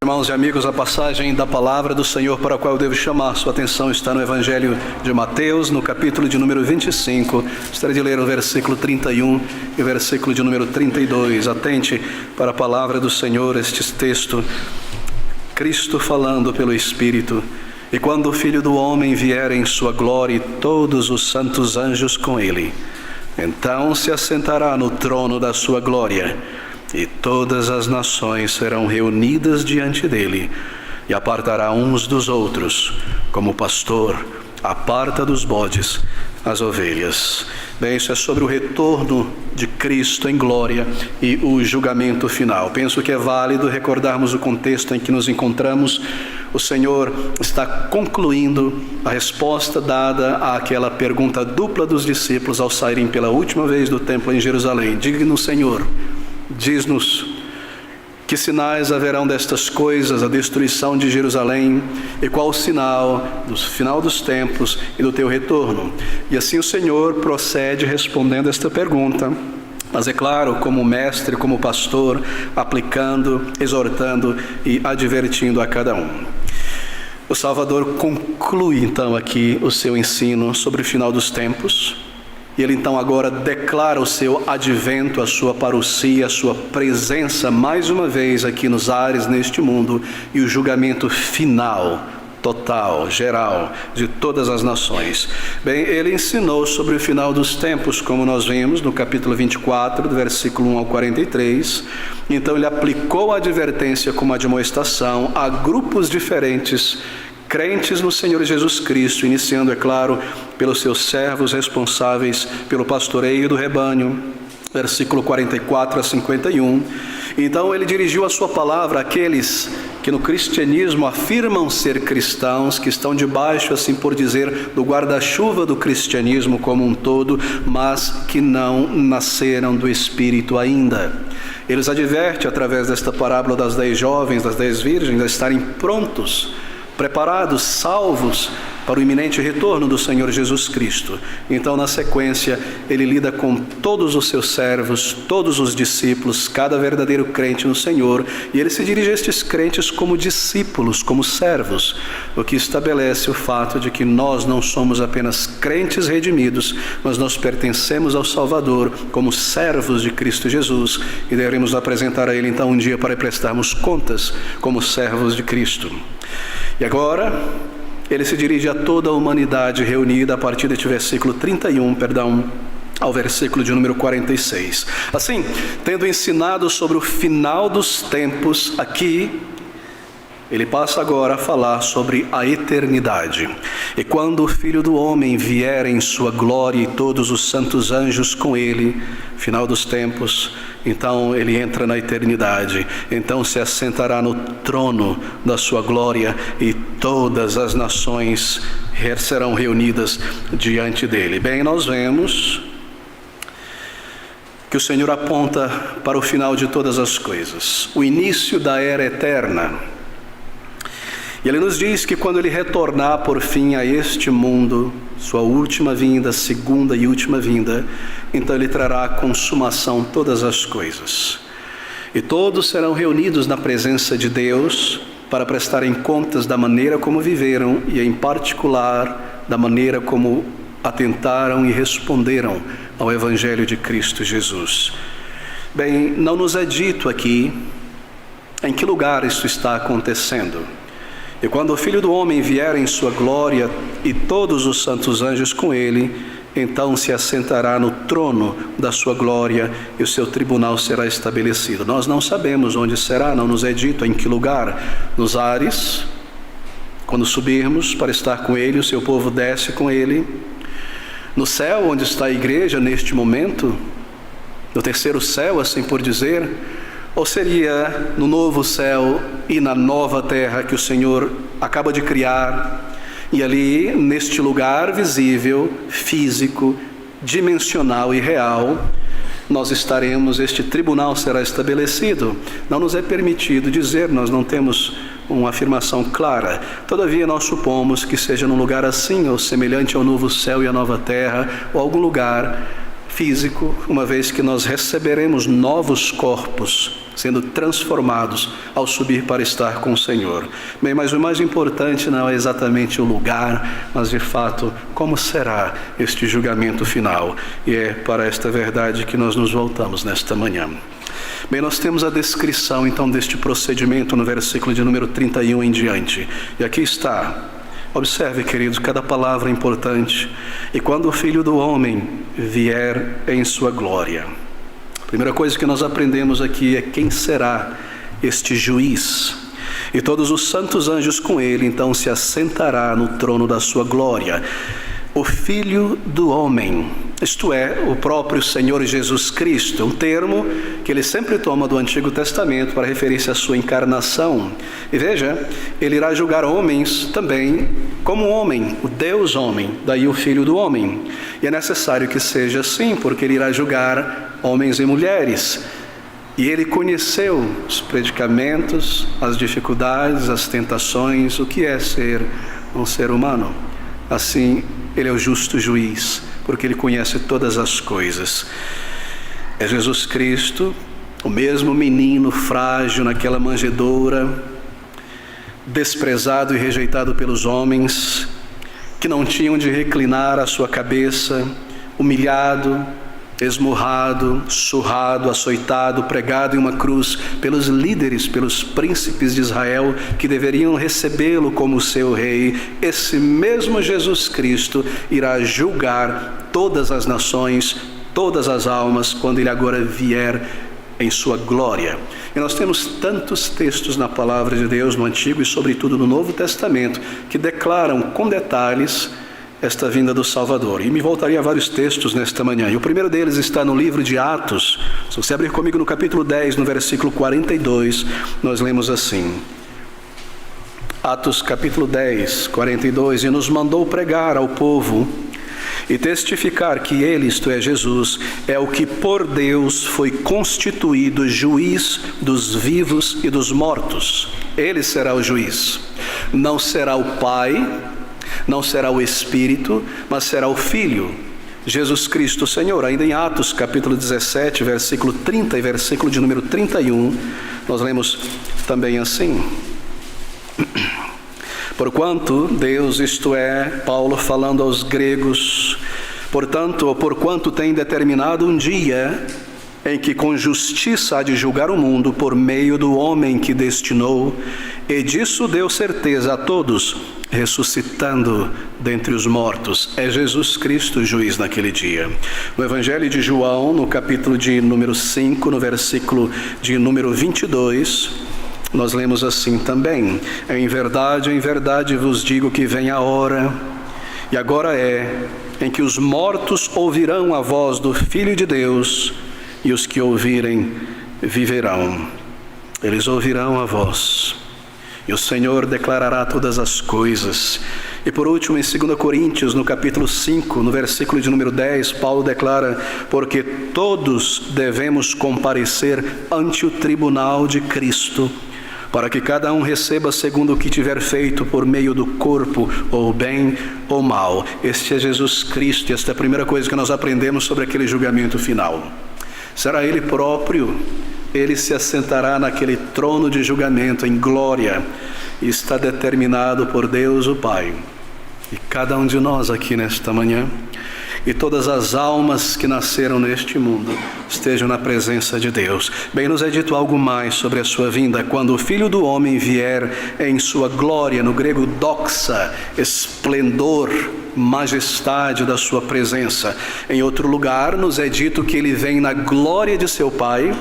Irmãos e amigos, a passagem da palavra do Senhor para a qual eu devo chamar sua atenção está no Evangelho de Mateus, no capítulo de número 25. Gostaria de ler o versículo 31 e o versículo de número 32. Atente para a palavra do Senhor, este texto. Cristo falando pelo Espírito: e quando o Filho do Homem vier em sua glória e todos os santos anjos com ele, então se assentará no trono da sua glória, e todas as nações serão reunidas diante dele, e apartará uns dos outros, como o pastor aparta dos bodes as ovelhas. Bem, isso é sobre o retorno de Cristo em glória e o julgamento final. Penso que é válido recordarmos o contexto em que nos encontramos. O Senhor está concluindo a resposta dada àquela pergunta dupla dos discípulos ao saírem pela última vez do templo em Jerusalém. Diga-nos, Senhor, diz-nos que sinais haverão destas coisas, a destruição de Jerusalém, e qual o sinal do final dos tempos e do teu retorno? E assim o Senhor procede respondendo esta pergunta, mas é claro, como mestre, como pastor, aplicando, exortando e advertindo a cada um. O Salvador conclui então aqui o seu ensino sobre o final dos tempos. E ele então agora declara o seu advento, a sua parousia, a sua presença mais uma vez aqui nos ares, neste mundo, e o julgamento final, total, geral, de todas as nações. Bem, ele ensinou sobre o final dos tempos, como nós vimos no capítulo 24, do versículo 1 ao 43. Então ele aplicou a advertência como admoestação a grupos diferentes, crentes no Senhor Jesus Cristo, iniciando, é claro, pelos seus servos responsáveis pelo pastoreio do rebanho, versículo 44 a 51. Então ele dirigiu a sua palavra àqueles que no cristianismo afirmam ser cristãos, que estão debaixo, assim por dizer, do guarda-chuva do cristianismo como um todo, mas que não nasceram do Espírito ainda. Eles advertem através desta parábola das 10 jovens, das 10 virgens, a estarem prontos, preparados, salvos para o iminente retorno do Senhor Jesus Cristo. Então, na sequência, ele lida com todos os seus servos, todos os discípulos, cada verdadeiro crente no Senhor, e ele se dirige a estes crentes como discípulos, como servos, o que estabelece o fato de que nós não somos apenas crentes redimidos, mas nós pertencemos ao Salvador como servos de Cristo Jesus, e devemos apresentar a ele então um dia para prestarmos contas como servos de Cristo. E agora, ele se dirige a toda a humanidade reunida a partir deste versículo 31, ao versículo de número 46. Assim, tendo ensinado sobre o final dos tempos aqui, ele passa agora a falar sobre a eternidade. E quando o Filho do Homem vier em sua glória e todos os santos anjos com ele, final dos tempos, então ele entra na eternidade. Então se assentará no trono da sua glória e todas as nações serão reunidas diante dele. Bem, nós vemos que o Senhor aponta para o final de todas as coisas, o início da era eterna. E ele nos diz que quando ele retornar por fim a este mundo, sua última vinda, segunda e última vinda, então ele trará à consumação todas as coisas. E todos serão reunidos na presença de Deus para prestarem contas da maneira como viveram e, em particular, da maneira como atentaram e responderam ao Evangelho de Cristo Jesus. Bem, não nos é dito aqui em que lugar isso está acontecendo. E quando o Filho do Homem vier em sua glória e todos os santos anjos com ele, então se assentará no trono da sua glória e o seu tribunal será estabelecido. Nós não sabemos onde será, não nos é dito em que lugar. Nos ares, quando subirmos para estar com ele, o seu povo desce com ele. No céu, onde está a igreja neste momento, no terceiro céu, assim por dizer, ou seria no novo céu e na nova terra que o Senhor acaba de criar, e ali, neste lugar visível, físico, dimensional e real, nós estaremos, este tribunal será estabelecido. Não nos é permitido dizer, nós não temos uma afirmação clara. Todavia, nós supomos que seja num lugar assim, ou semelhante ao novo céu e à nova terra, ou algum lugar físico, uma vez que nós receberemos novos corpos sendo transformados ao subir para estar com o Senhor. Bem, mas o mais importante não é exatamente o lugar, mas de fato, como será este julgamento final? E é para esta verdade que nós nos voltamos nesta manhã. Bem, nós temos a descrição então deste procedimento no versículo de número 31 em diante. E aqui está. Observe, queridos, cada palavra é importante. E quando o Filho do Homem vier em sua glória. A primeira coisa que nós aprendemos aqui é quem será este juiz. E todos os santos anjos com ele, então, se assentará no trono da sua glória. O Filho do Homem, isto é, o próprio Senhor Jesus Cristo, um termo que ele sempre toma do Antigo Testamento para referir-se à sua encarnação. E veja, ele irá julgar homens também como homem, o Deus homem, daí o Filho do Homem. E é necessário que seja assim, porque ele irá julgar homens e mulheres. E ele conheceu os predicamentos, as dificuldades, as tentações, o que é ser um ser humano. Assim, ele é o justo juiz, porque ele conhece todas as coisas. É Jesus Cristo, o mesmo menino frágil naquela manjedoura, desprezado e rejeitado pelos homens, que não tinham de reclinar a sua cabeça, humilhado, esmurrado, surrado, açoitado, pregado em uma cruz pelos líderes, pelos príncipes de Israel que deveriam recebê-lo como seu rei. Esse mesmo Jesus Cristo irá julgar todas as nações, todas as almas, quando ele agora vier em sua glória. E nós temos tantos textos na palavra de Deus, no Antigo e sobretudo no Novo Testamento, que declaram com detalhes esta vinda do Salvador. E me voltaria a vários textos nesta manhã. E o primeiro deles está no livro de Atos. Se você abrir comigo no capítulo 10, no versículo 42, nós lemos assim. Atos capítulo 10, 42. E nos mandou pregar ao povo e testificar que ele, isto é, Jesus, é o que por Deus foi constituído juiz dos vivos e dos mortos. Ele será o juiz. Não será o Pai, não será o Espírito, mas será o Filho, Jesus Cristo Senhor. Ainda em Atos capítulo 17, versículo 30 e versículo de número 31, nós lemos também assim. Porquanto Deus, isto é, Paulo falando aos gregos, porquanto tem determinado um dia em que com justiça há de julgar o mundo por meio do homem que destinou, e disso deu certeza a todos, ressuscitando dentre os mortos. É Jesus Cristo o juiz naquele dia. No Evangelho de João, no capítulo de número 5, no versículo de número 22, nós lemos assim também. Em verdade vos digo que vem a hora, e agora é, em que os mortos ouvirão a voz do Filho de Deus, e os que ouvirem viverão. Eles ouvirão a voz, e o Senhor declarará todas as coisas. E por último, em 2 Coríntios, no capítulo 5, no versículo de número 10, Paulo declara: porque todos devemos comparecer ante o tribunal de Cristo, para que cada um receba segundo o que tiver feito por meio do corpo, ou bem ou mal. Este é Jesus Cristo, e esta é a primeira coisa que nós aprendemos sobre aquele julgamento final. Será Ele próprio, Ele se assentará naquele trono de julgamento em glória, e está determinado por Deus o Pai. E cada um de nós aqui nesta manhã, e todas as almas que nasceram neste mundo, estejam na presença de Deus. Bem, nos é dito algo mais sobre a sua vinda. Quando o Filho do Homem vier em sua glória, no grego doxa, esplendor, majestade da sua presença. Em outro lugar, nos é dito que ele vem na glória de seu Pai,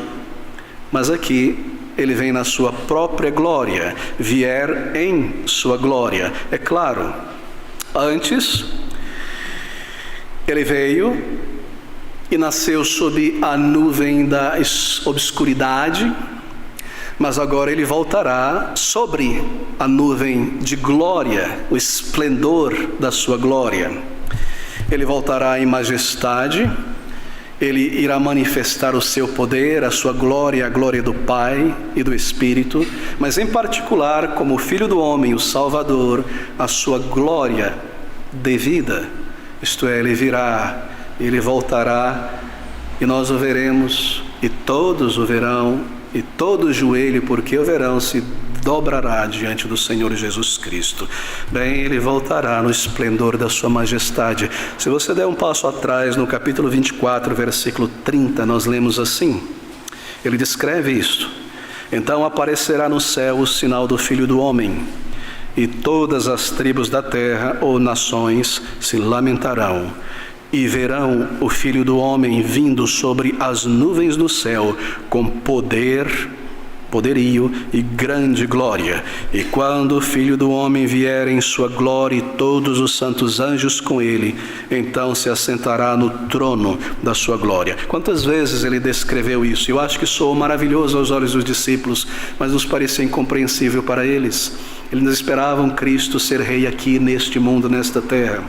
mas aqui ele vem na sua própria glória, vier em sua glória. É claro, antes ele veio e nasceu sob a nuvem da obscuridade, mas agora ele voltará sobre a nuvem de glória, o esplendor da sua glória. Ele voltará em majestade, ele irá manifestar o seu poder, a sua glória, a glória do Pai e do Espírito, mas em particular, como Filho do Homem, o Salvador, a sua glória devida. Isto é, ele virá, ele voltará, e nós o veremos, e todos o verão, e todo joelho, porque o verão se dobrará diante do Senhor Jesus Cristo. Bem, ele voltará no esplendor da sua majestade. Se você der um passo atrás, no capítulo 24, versículo 30, nós lemos assim, ele descreve isto: então aparecerá no céu o sinal do Filho do Homem, e todas as tribos da terra ou nações se lamentarão, e verão o Filho do Homem vindo sobre as nuvens do céu, com poderio e grande glória. E quando o Filho do Homem vier em sua glória e todos os santos anjos com ele, então se assentará no trono da sua glória. Quantas vezes ele descreveu isso? Eu acho que soou maravilhoso aos olhos dos discípulos, mas nos parecia incompreensível para eles. Eles esperavam Cristo ser rei aqui neste mundo, nesta terra.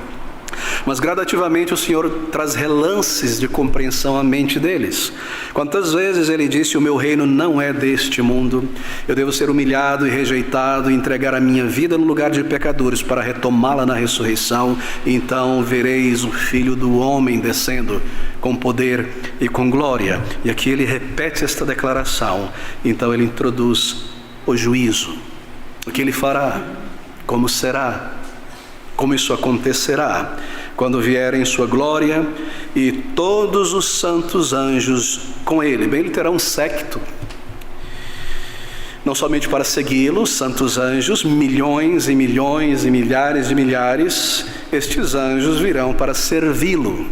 Mas gradativamente o Senhor traz relances de compreensão à mente deles. Quantas vezes ele disse: o meu reino não é deste mundo, eu devo ser humilhado e rejeitado e entregar a minha vida no lugar de pecadores para retomá-la na ressurreição, e então vereis o Filho do Homem descendo com poder e com glória. E aqui ele repete esta declaração. Então ele introduz o juízo, o que ele fará, como será, como isso acontecerá, quando vier em sua glória e todos os santos anjos com ele. Bem, ele terá um séquito, não somente para segui-lo, santos anjos, milhões e milhões e milhares de milhares, estes anjos virão para servi-lo.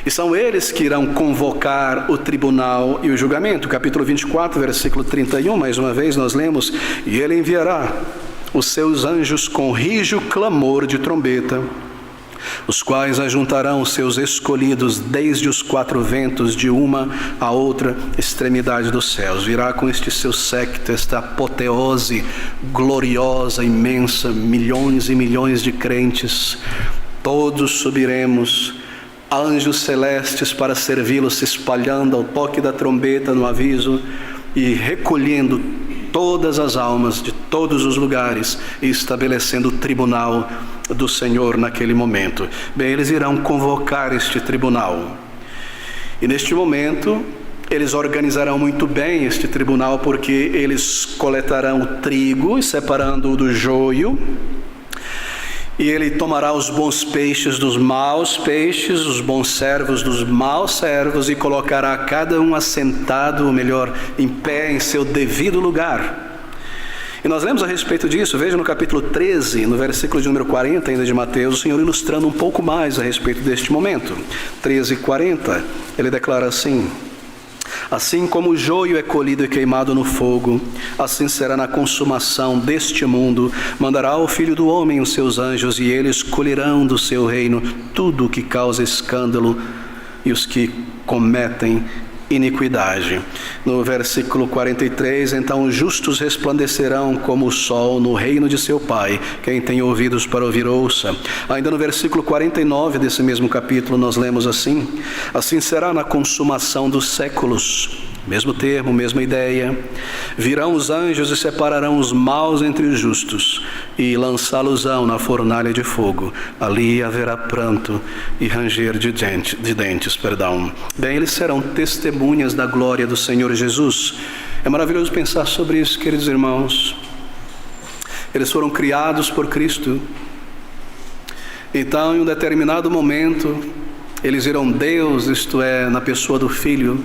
E são eles que irão convocar o tribunal e o julgamento. Capítulo 24, versículo 31, mais uma vez nós lemos: e ele enviará os seus anjos com rijo clamor de trombeta, os quais ajuntarão os seus escolhidos desde os quatro ventos, de uma a outra extremidade dos céus. Virá com este seu séquito, esta apoteose gloriosa, imensa, milhões e milhões de crentes. Todos subiremos, anjos celestes para servi-lo, se espalhando ao toque da trombeta no aviso e recolhendo todas as almas de todos os lugares e estabelecendo o tribunal do Senhor naquele momento. Bem, eles irão convocar este tribunal. E neste momento, eles organizarão muito bem este tribunal, porque eles coletarão o trigo, separando-o do joio, e ele tomará os bons peixes dos maus peixes, os bons servos dos maus servos, e colocará cada um assentado, ou melhor, em pé em seu devido lugar. E nós lemos a respeito disso, veja no capítulo 13, no versículo de número 40 ainda de Mateus, o Senhor ilustrando um pouco mais a respeito deste momento. 13:40, ele declara assim: assim como o joio é colhido e queimado no fogo, assim será na consumação deste mundo. Mandará o Filho do Homem os seus anjos, e eles colherão do seu reino tudo o que causa escândalo e os que cometem iniquidade. No versículo 43, então os justos resplandecerão como o sol no reino de seu Pai. Quem tem ouvidos para ouvir, ouça. Ainda no versículo 49 desse mesmo capítulo nós lemos assim: assim será na consumação dos séculos. Mesmo termo, mesma ideia. Virão os anjos e separarão os maus entre os justos, e lançá-los-ão na fornalha de fogo. Ali haverá pranto e ranger de dentes. Bem, eles serão testemunhas da glória do Senhor Jesus. É maravilhoso pensar sobre isso, queridos irmãos. Eles foram criados por Cristo. Então, em um determinado momento, eles viram Deus, isto é, na pessoa do Filho,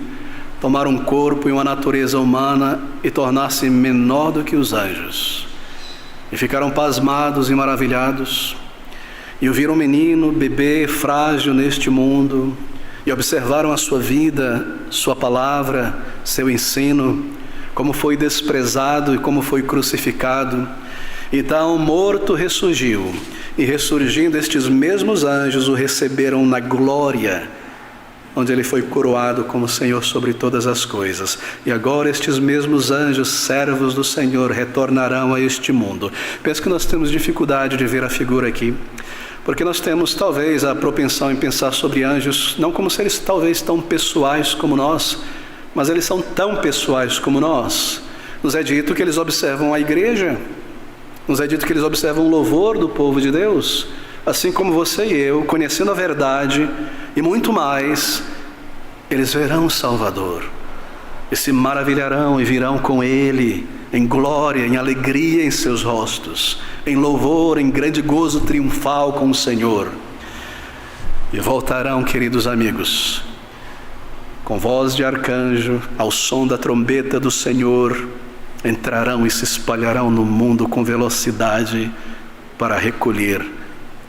tomar um corpo e uma natureza humana e tornar-se menor do que os anjos. E ficaram pasmados e maravilhados. E o viram menino, bebê, frágil neste mundo. E observaram a sua vida, sua palavra, seu ensino, como foi desprezado e como foi crucificado. Então, morto, ressurgiu. E ressurgindo, estes mesmos anjos o receberam na glória, onde ele foi coroado como Senhor sobre todas as coisas. E agora estes mesmos anjos, servos do Senhor, retornarão a este mundo. Penso que nós temos dificuldade de ver a figura aqui, porque nós temos talvez a propensão em pensar sobre anjos, não como seres talvez tão pessoais como nós, mas eles são tão pessoais como nós. Nos é dito que eles observam a igreja, nos é dito que eles observam o louvor do povo de Deus, assim como você e eu, conhecendo a verdade e muito mais, eles verão o Salvador. e se maravilharão e virão com ele em glória, em alegria em seus rostos, em louvor, em grande gozo triunfal com o Senhor. E voltarão, queridos amigos, com voz de arcanjo, ao som da trombeta do Senhor, entrarão e se espalharão no mundo com velocidade para recolher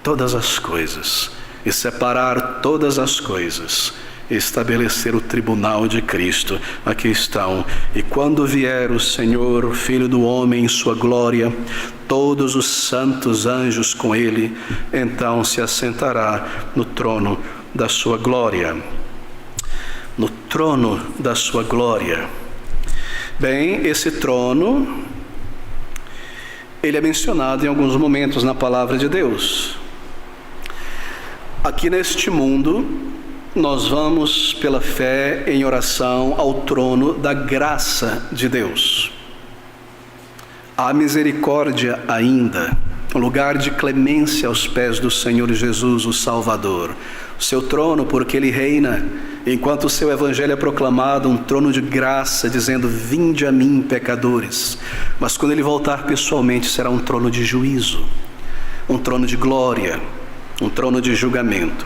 todas as coisas e separar todas as coisas, e estabelecer o tribunal de Cristo. Aqui estão. E quando vier o Senhor, o Filho do Homem, em sua glória, todos os santos anjos com ele, então se assentará no trono da sua glória. No trono da sua glória. Bem, esse trono, ele é mencionado em alguns momentos na palavra de Deus. Aqui neste mundo, nós vamos pela fé em oração ao trono da graça de Deus. Há misericórdia ainda, um lugar de clemência aos pés do Senhor Jesus, o Salvador. O seu trono, porque ele reina, enquanto o seu evangelho é proclamado, um trono de graça, dizendo: vinde a mim, pecadores. Mas quando ele voltar pessoalmente, será um trono de juízo, um trono de glória, um trono de julgamento.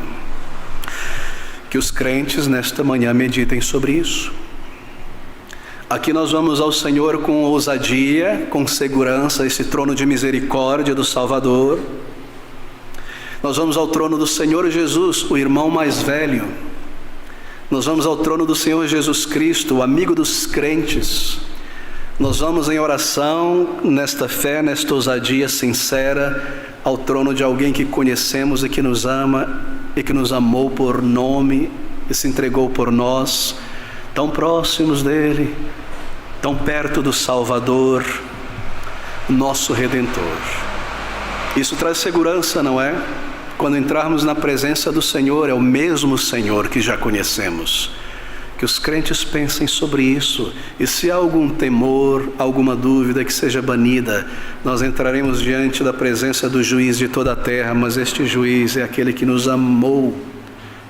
Que os crentes nesta manhã meditem sobre isso. Aqui nós vamos ao Senhor com ousadia, com segurança, esse trono de misericórdia do Salvador. Nós vamos ao trono do Senhor Jesus, o irmão mais velho. Nós vamos ao trono do Senhor Jesus Cristo, o amigo dos crentes. Nós vamos em oração, nesta fé, nesta ousadia sincera, ao trono de alguém que conhecemos e que nos ama, e que nos amou por nome e se entregou por nós, tão próximos dele, tão perto do Salvador, nosso Redentor. Isso traz segurança, não é? Quando entrarmos na presença do Senhor, é o mesmo Senhor que já conhecemos. Que os crentes pensem sobre isso, e se há algum temor, alguma dúvida, que seja banida. Nós entraremos diante da presença do juiz de toda a terra, mas este juiz é aquele que nos amou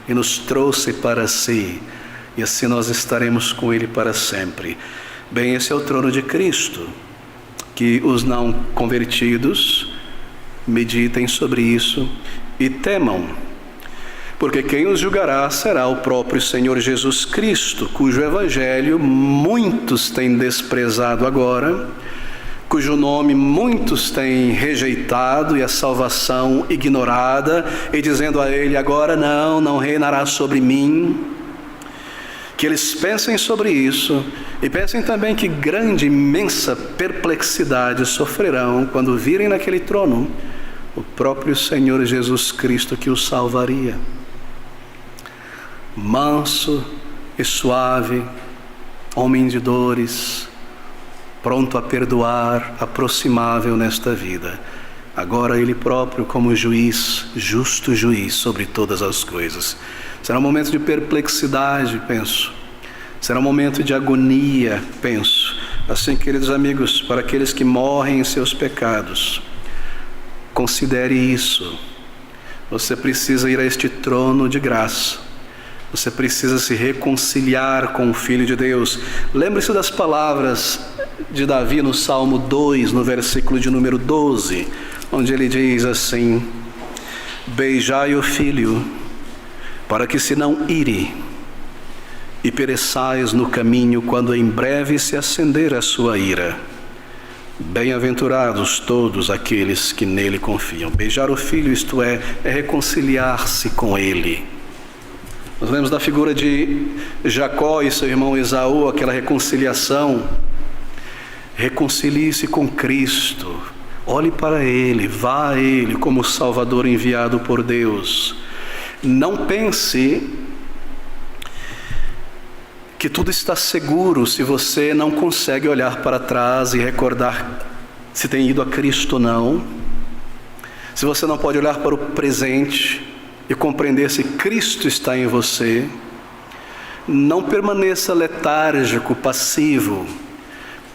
e nos trouxe para si, e assim nós estaremos com ele para sempre. Bem, esse é o trono de Cristo. Que os não convertidos meditem sobre isso e temam, porque quem os julgará será o próprio Senhor Jesus Cristo, cujo evangelho muitos têm desprezado agora, cujo nome muitos têm rejeitado e a salvação ignorada, e dizendo a ele: agora não reinará sobre mim. Que eles pensem sobre isso, e pensem também que grande, imensa perplexidade sofrerão quando virem naquele trono o próprio Senhor Jesus Cristo, que os salvaria. Manso e suave, homem de dores, pronto a perdoar, aproximável nesta vida. Agora ele próprio como juiz, justo juiz sobre todas as coisas. Será um momento de perplexidade, penso. Será um momento de agonia, penso. Assim, queridos amigos, para aqueles que morrem em seus pecados, considere isso. Você precisa ir a este trono de graça. Você precisa se reconciliar com o Filho de Deus. Lembre-se das palavras de Davi no Salmo 2, no versículo de número 12, onde ele diz assim: beijai o Filho, para que se não ire, e pereçais no caminho, quando em breve se acender a sua ira. Bem-aventurados todos aqueles que nele confiam. Beijar o Filho, isto é reconciliar-se com ele. Nós vemos da figura de Jacó e seu irmão Esaú, aquela reconciliação. Reconcilie-se com Cristo, olhe para ele, vá a ele como Salvador enviado por Deus. Não pense que tudo está seguro se você não consegue olhar para trás e recordar se tem ido a Cristo ou não. Se você não pode olhar para o presente e compreender se Cristo está em você, não permaneça letárgico, passivo.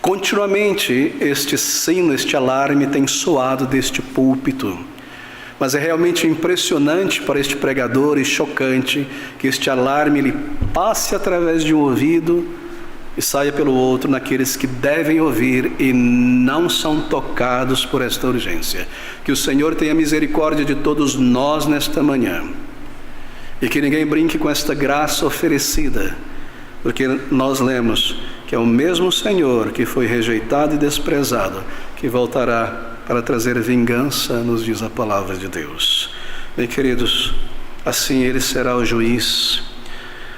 Continuamente este sino, este alarme tem soado deste púlpito, mas é realmente impressionante para este pregador e chocante que este alarme ele passe através de um ouvido e saia pelo outro naqueles que devem ouvir e não são tocados por esta urgência. Que o Senhor tenha misericórdia de todos nós nesta manhã, e que ninguém brinque com esta graça oferecida, porque nós lemos que é o mesmo Senhor que foi rejeitado e desprezado, que voltará para trazer vingança, nos diz a palavra de Deus. Bem, queridos, assim Ele será o juiz,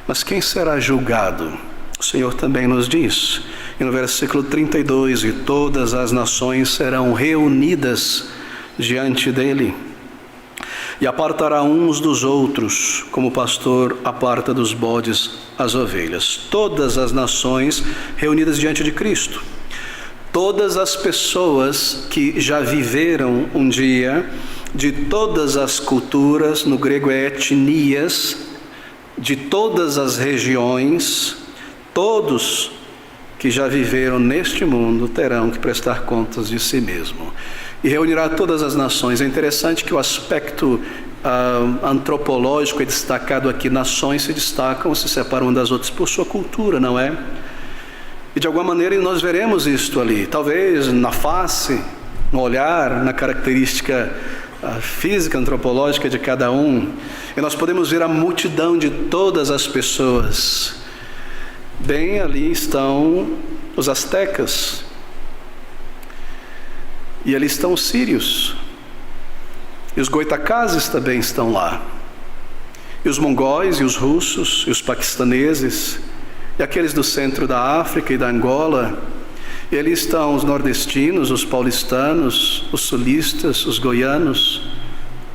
mas quem será julgado? O Senhor também nos diz, e no versículo 32, e todas as nações serão reunidas diante dele, e apartará uns dos outros, como o pastor aparta dos bodes as ovelhas. Todas as nações reunidas diante de Cristo. Todas as pessoas que já viveram um dia, de todas as culturas, no grego é etnias, de todas as regiões, todos que já viveram neste mundo terão que prestar contas de si mesmo. E reunirá todas as nações. É interessante que o aspecto antropológico é destacado aqui. Nações se destacam, se separam umas das outras por sua cultura, não é? E de alguma maneira nós veremos isto ali, talvez na face, no olhar, na característica física, antropológica de cada um. E nós podemos ver a multidão de todas as pessoas. Bem, ali estão os astecas, e ali estão os sírios, e os goitacazes também estão lá, e os mongóis, e os russos, e os paquistaneses, e aqueles do centro da África e da Angola, e ali estão os nordestinos, os paulistanos, os sulistas, os goianos,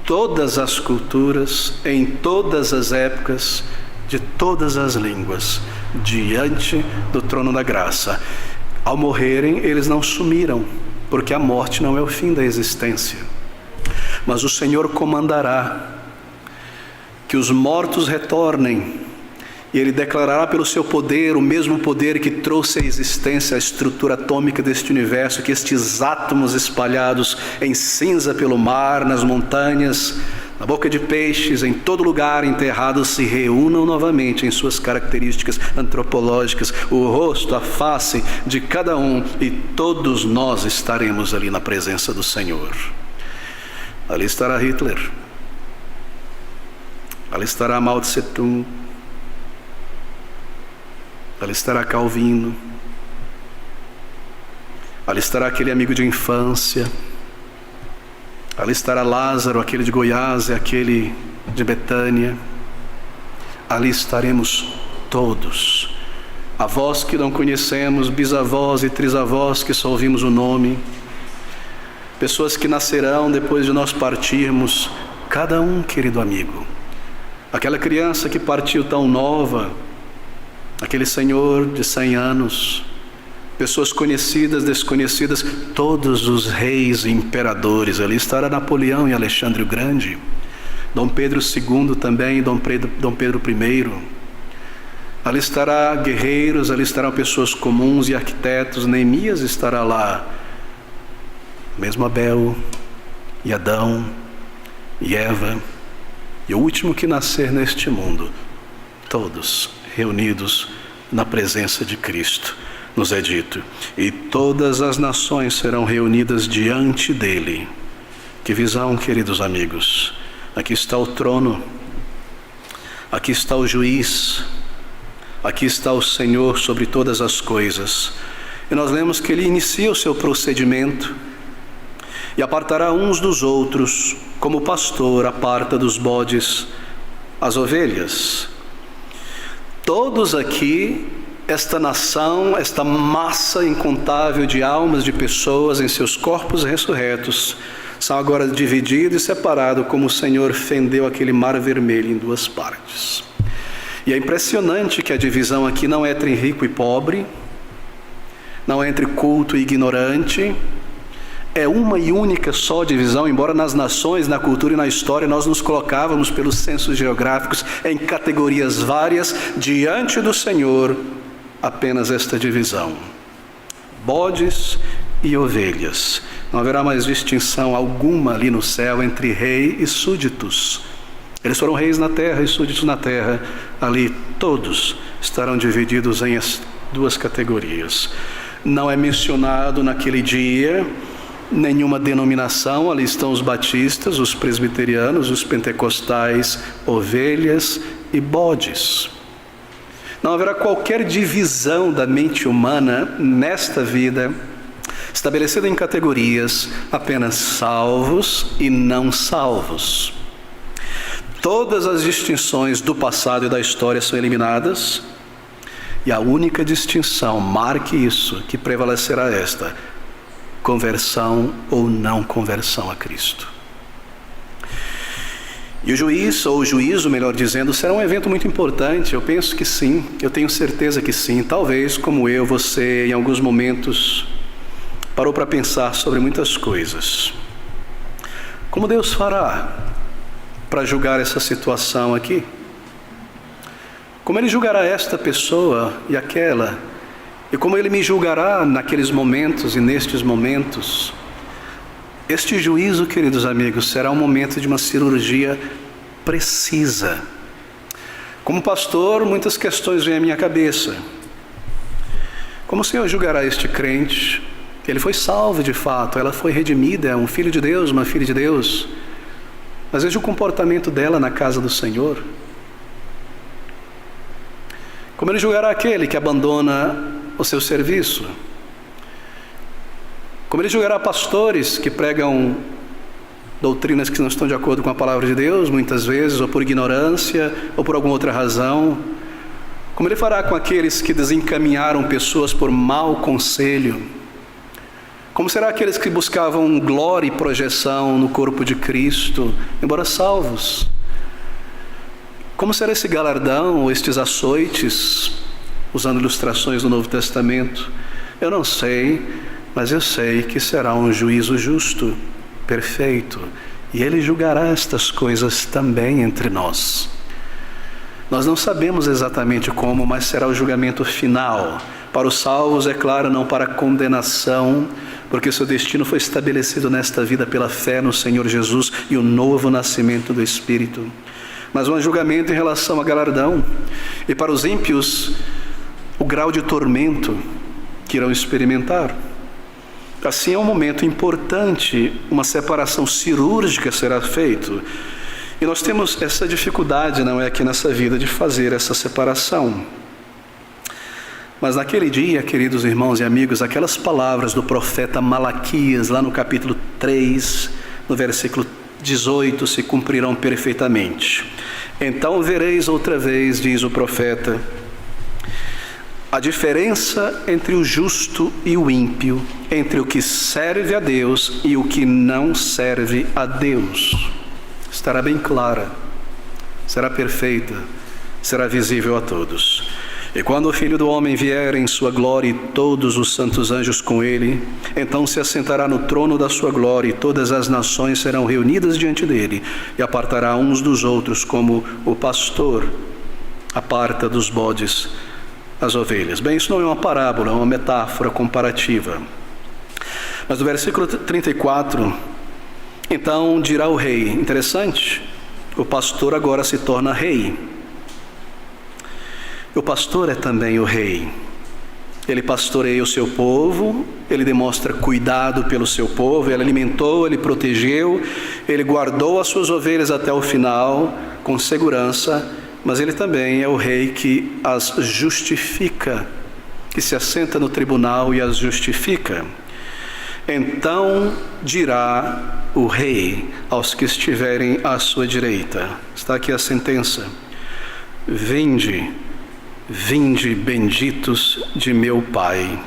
todas as culturas, em todas as épocas, de todas as línguas, diante do trono da graça. Ao morrerem, eles não sumiram, porque a morte não é o fim da existência, mas o Senhor comandará que os mortos retornem, e Ele declarará pelo seu poder, o mesmo poder que trouxe à existência a estrutura atômica deste universo, que estes átomos espalhados em cinza pelo mar, nas montanhas, na boca de peixes, em todo lugar enterrados, se reúnam novamente em suas características antropológicas, o rosto, a face de cada um, e todos nós estaremos ali na presença do Senhor. Ali estará Hitler, ali estará Mao Tse Tung, ali estará Calvino, ali estará aquele amigo de infância, ali estará Lázaro, aquele de Goiás, aquele de Betânia. Ali estaremos todos, avós que não conhecemos, bisavós e trisavós que só ouvimos o nome, pessoas que nascerão depois de nós partirmos, cada um, querido amigo, aquela criança que partiu tão nova, aquele senhor de 100 anos, pessoas conhecidas, desconhecidas, todos os reis e imperadores. Ali estará Napoleão e Alexandre o Grande, Dom Pedro II também, Dom Pedro I. Ali estará guerreiros, ali estarão pessoas comuns e arquitetos. Neemias estará lá, mesmo Abel e Adão e Eva, e o último que nascer neste mundo, todos reunidos na presença de Cristo. Nos é dito, e todas as nações serão reunidas diante dele. Que visão, queridos amigos! Aqui está o trono, aqui está o juiz, aqui está o Senhor sobre todas as coisas. E nós lemos que ele inicia o seu procedimento e apartará uns dos outros, como o pastor aparta dos bodes as ovelhas. Todos aqui, esta nação, esta massa incontável de almas, de pessoas em seus corpos ressurretos, são agora divididos e separados, como o Senhor fendeu aquele mar vermelho em duas partes. E é impressionante que a divisão aqui não é entre rico e pobre, não é entre culto e ignorante, é uma e única só divisão, embora nas nações, na cultura e na história nós nos colocávamos pelos censos geográficos em categorias várias, diante do Senhor, apenas esta divisão: bodes e ovelhas. Não haverá mais distinção alguma ali no céu entre rei e súditos. Eles foram reis na terra e súditos na terra. Ali todos estarão divididos em duas categorias. Não é mencionado naquele dia nenhuma denominação, ali estão os batistas, os presbiterianos, os pentecostais, ovelhas e bodes. Não haverá qualquer divisão da mente humana nesta vida, estabelecida em categorias, apenas salvos e não salvos. Todas as distinções do passado e da história são eliminadas, e a única distinção, marque isso, que prevalecerá esta: conversão ou não conversão a Cristo. E o juízo, melhor dizendo, será um evento muito importante. Eu penso que sim, eu tenho certeza que sim. Talvez, como eu, você, em alguns momentos, parou para pensar sobre muitas coisas. Como Deus fará para julgar essa situação aqui? Como Ele julgará esta pessoa e aquela? E como Ele me julgará naqueles momentos e nestes momentos? Este juízo, queridos amigos, será um momento de uma cirurgia precisa. Como pastor, muitas questões vêm à minha cabeça. Como o Senhor julgará este crente? Ele foi salvo de fato, ela foi redimida, é um filho de Deus, uma filha de Deus. Mas veja o comportamento dela na casa do Senhor. Como Ele julgará aquele que abandona o seu serviço? Como Ele julgará pastores que pregam doutrinas que não estão de acordo com a palavra de Deus, muitas vezes, ou por ignorância, ou por alguma outra razão? Como Ele fará com aqueles que desencaminharam pessoas por mau conselho? Como será aqueles que buscavam glória e projeção no corpo de Cristo, embora salvos? Como será esse galardão, ou estes açoites, usando ilustrações do Novo Testamento? Eu não sei, mas eu sei que será um juízo justo, perfeito, e Ele julgará estas coisas também entre nós. Nós não sabemos exatamente como, mas será o julgamento final. Para os salvos, é claro, não para condenação, porque seu destino foi estabelecido nesta vida pela fé no Senhor Jesus e o novo nascimento do Espírito. Mas um julgamento em relação a galardão. E para os ímpios, o grau de tormento que irão experimentar. Assim é um momento importante, uma separação cirúrgica será feita. E nós temos essa dificuldade, não é, aqui nessa vida, de fazer essa separação. Mas naquele dia, queridos irmãos e amigos, aquelas palavras do profeta Malaquias, lá no capítulo 3, no versículo 18, se cumprirão perfeitamente. Então vereis outra vez, diz o profeta, a diferença entre o justo e o ímpio, entre o que serve a Deus e o que não serve a Deus. Estará bem clara, será perfeita, será visível a todos. E quando o Filho do Homem vier em sua glória e todos os santos anjos com ele, então se assentará no trono da sua glória e todas as nações serão reunidas diante dele e apartará uns dos outros como o pastor aparta dos bodes as ovelhas. Bem, isso não é uma parábola, é uma metáfora comparativa. Mas no versículo 34, então dirá o rei, interessante, o pastor agora se torna rei. O pastor é também o rei. Ele pastoreia o seu povo, ele demonstra cuidado pelo seu povo, ele alimentou, ele protegeu, ele guardou as suas ovelhas até o final, com segurança, mas ele também é o rei que as justifica, que se assenta no tribunal e as justifica. Então dirá o rei aos que estiverem à sua direita, está aqui a sentença: vinde, vinde benditos de meu Pai,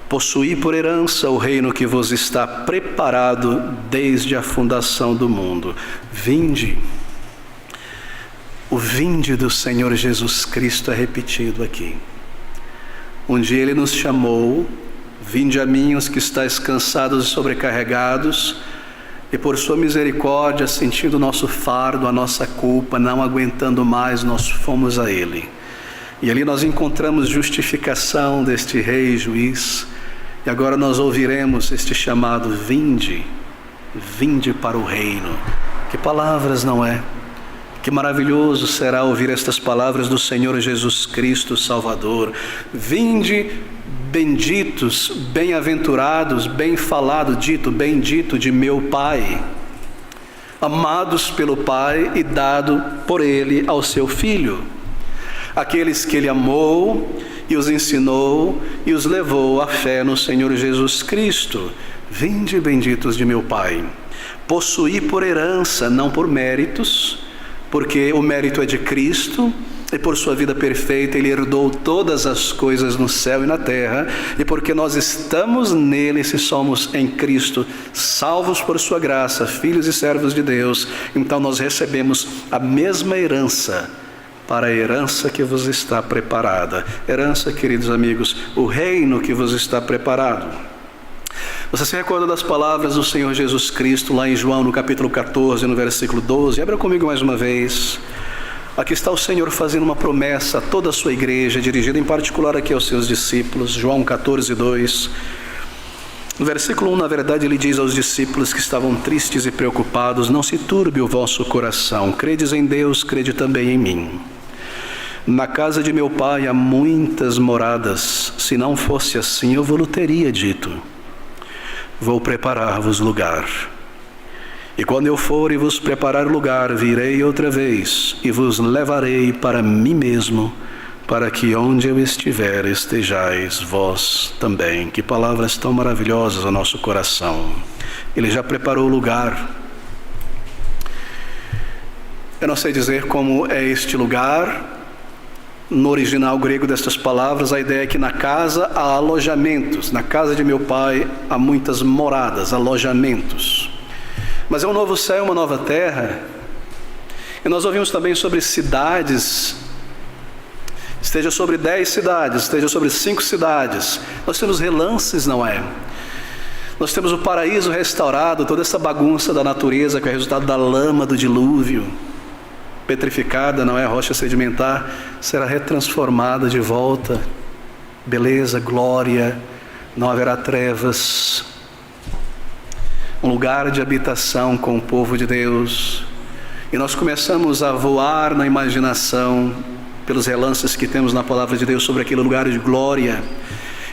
possuí por herança o reino que vos está preparado desde a fundação do mundo. Vinde. O vinde do Senhor Jesus Cristo é repetido aqui. Um dia Ele nos chamou, vinde a mim os que estáis cansados e sobrecarregados, e por sua misericórdia, sentindo o nosso fardo, a nossa culpa, não aguentando mais, nós fomos a Ele. E ali nós encontramos justificação deste Rei Juiz, e agora nós ouviremos este chamado: vinde, vinde para o reino. Que palavras, não é? Que maravilhoso será ouvir estas palavras do Senhor Jesus Cristo Salvador. Vinde, benditos, bem-aventurados, bem falado, dito, bendito de meu Pai, amados pelo Pai e dado por Ele ao seu Filho, aqueles que Ele amou e os ensinou e os levou à fé no Senhor Jesus Cristo. Vinde, benditos de meu Pai. Possuí por herança, não por méritos, porque o mérito é de Cristo, e por sua vida perfeita Ele herdou todas as coisas no céu e na terra, e porque nós estamos nele, se somos em Cristo, salvos por sua graça, filhos e servos de Deus, então nós recebemos a mesma herança, para a herança que vos está preparada. Herança, queridos amigos, o reino que vos está preparado. Você se recorda das palavras do Senhor Jesus Cristo lá em João, no capítulo 14, no versículo 12? Abra comigo mais uma vez. Aqui está o Senhor fazendo uma promessa a toda a sua igreja, dirigida em particular aqui aos seus discípulos. João 14, 2. No versículo 1, na verdade, Ele diz aos discípulos que estavam tristes e preocupados: não se turbe o vosso coração, credes em Deus, crede também em mim. Na casa de meu Pai há muitas moradas, se não fosse assim eu vou-lo teria dito. Vou preparar-vos lugar. E quando eu for e vos preparar lugar, virei outra vez e vos levarei para mim mesmo, para que onde eu estiver estejais vós também. Que palavras tão maravilhosas ao nosso coração. Ele já preparou o lugar. Eu não sei dizer como é este lugar. No original grego destas palavras, a ideia é que na casa há alojamentos. Na casa de meu Pai há muitas moradas, alojamentos. Mas é um novo céu, uma nova terra. E nós ouvimos também sobre cidades. Esteja sobre 10 cidades, esteja sobre 5 cidades. Nós temos relances, não é? Nós temos o paraíso restaurado, toda essa bagunça da natureza que é resultado da lama do dilúvio. Petrificada, não é? A rocha sedimentar será retransformada de volta. Beleza, glória, não haverá trevas. Um lugar de habitação com o povo de Deus. E nós começamos a voar na imaginação pelos relances que temos na palavra de Deus sobre aquele lugar de glória.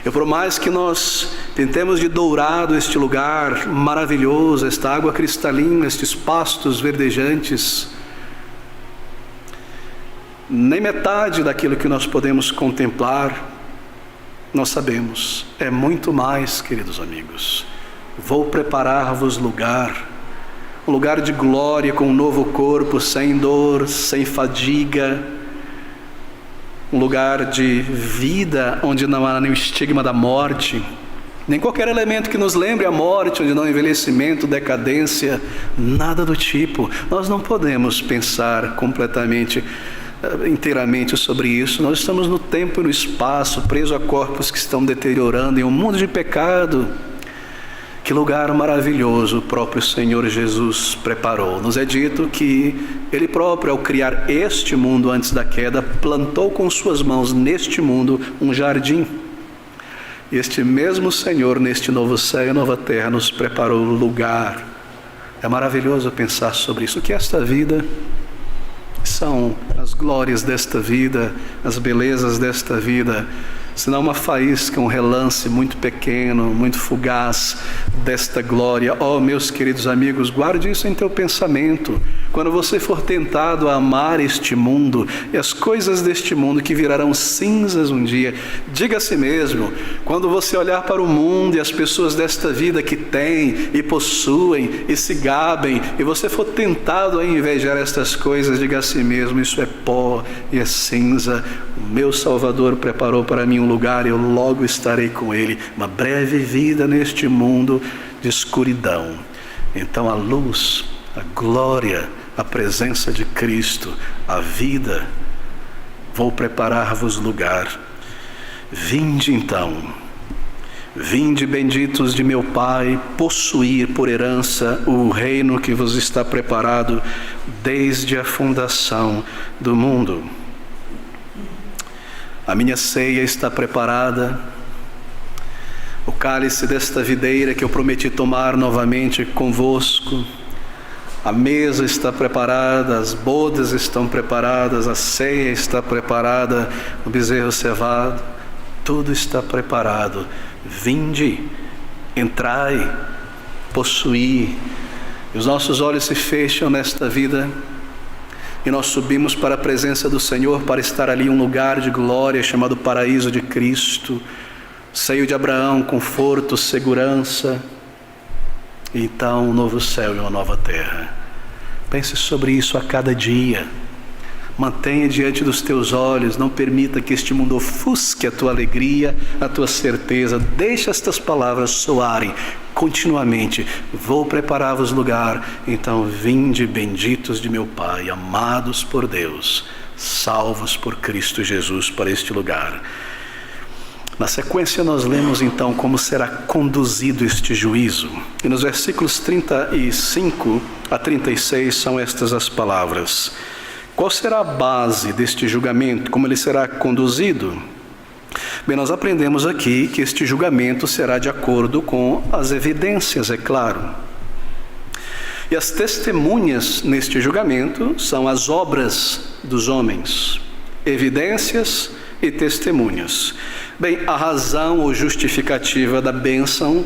E por mais que nós tentemos de dourado este lugar maravilhoso, esta água cristalina, estes pastos verdejantes, nem metade daquilo que nós podemos contemplar, nós sabemos. É muito mais, queridos amigos. Vou preparar-vos lugar, um lugar de glória com um novo corpo, sem dor, sem fadiga, um lugar de vida onde não há nem o estigma da morte, nem qualquer elemento que nos lembre a morte, onde não há envelhecimento, decadência, nada do tipo. Nós não podemos pensar inteiramente sobre isso. Nós estamos no tempo e no espaço, presos a corpos que estão deteriorando em um mundo de pecado. Que lugar maravilhoso o próprio Senhor Jesus preparou. Nos é dito que Ele próprio, ao criar este mundo antes da queda, plantou com suas mãos neste mundo um jardim. E este mesmo Senhor, neste novo céu e nova terra, nos preparou lugar. É maravilhoso pensar sobre isso. O que é esta vida? São as glórias desta vida, as belezas desta vida, senão uma faísca, um relance muito pequeno, muito fugaz desta glória. Oh, meus queridos amigos, guarde isso em teu pensamento. Quando você for tentado a amar este mundo e as coisas deste mundo que virarão cinzas um dia, diga a si mesmo, quando você olhar para o mundo e as pessoas desta vida que têm e possuem e se gabem, e você for tentado a invejar estas coisas, diga a si mesmo, isso é pó e é cinza. O meu Salvador preparou para mim um lugar e eu logo estarei com Ele. Uma breve vida neste mundo de escuridão. Então a luz, a glória, a presença de Cristo, a vida, vou preparar-vos lugar. Vinde então, vinde benditos de meu Pai, possuir por herança o reino que vos está preparado desde a fundação do mundo. A minha ceia está preparada, o cálice desta videira que eu prometi tomar novamente convosco, A mesa está preparada, as bodas estão preparadas, a ceia está preparada, o bezerro cevado, tudo está preparado. Vinde, entrai, possuí. E os nossos olhos se fecham nesta vida e nós subimos para a presença do Senhor para estar ali em um lugar de glória chamado paraíso de Cristo, seio de Abraão, conforto, segurança. E então um novo céu e uma nova terra. Pense sobre isso a cada dia. Mantenha diante dos teus olhos, não permita que este mundo ofusque a tua alegria, a tua certeza. Deixa estas palavras soarem continuamente. Vou preparar-vos lugar, então vinde benditos de meu Pai, amados por Deus, salvos por Cristo Jesus para este lugar. Na sequência nós lemos então como será conduzido este juízo. E nos versículos 35 a 36 são estas as palavras. Qual será a base deste julgamento? Como ele será conduzido? Bem, nós aprendemos aqui que este julgamento será de acordo com as evidências, é claro. E as testemunhas neste julgamento são as obras dos homens. Evidências e testemunhas. Bem, a razão ou justificativa da bênção,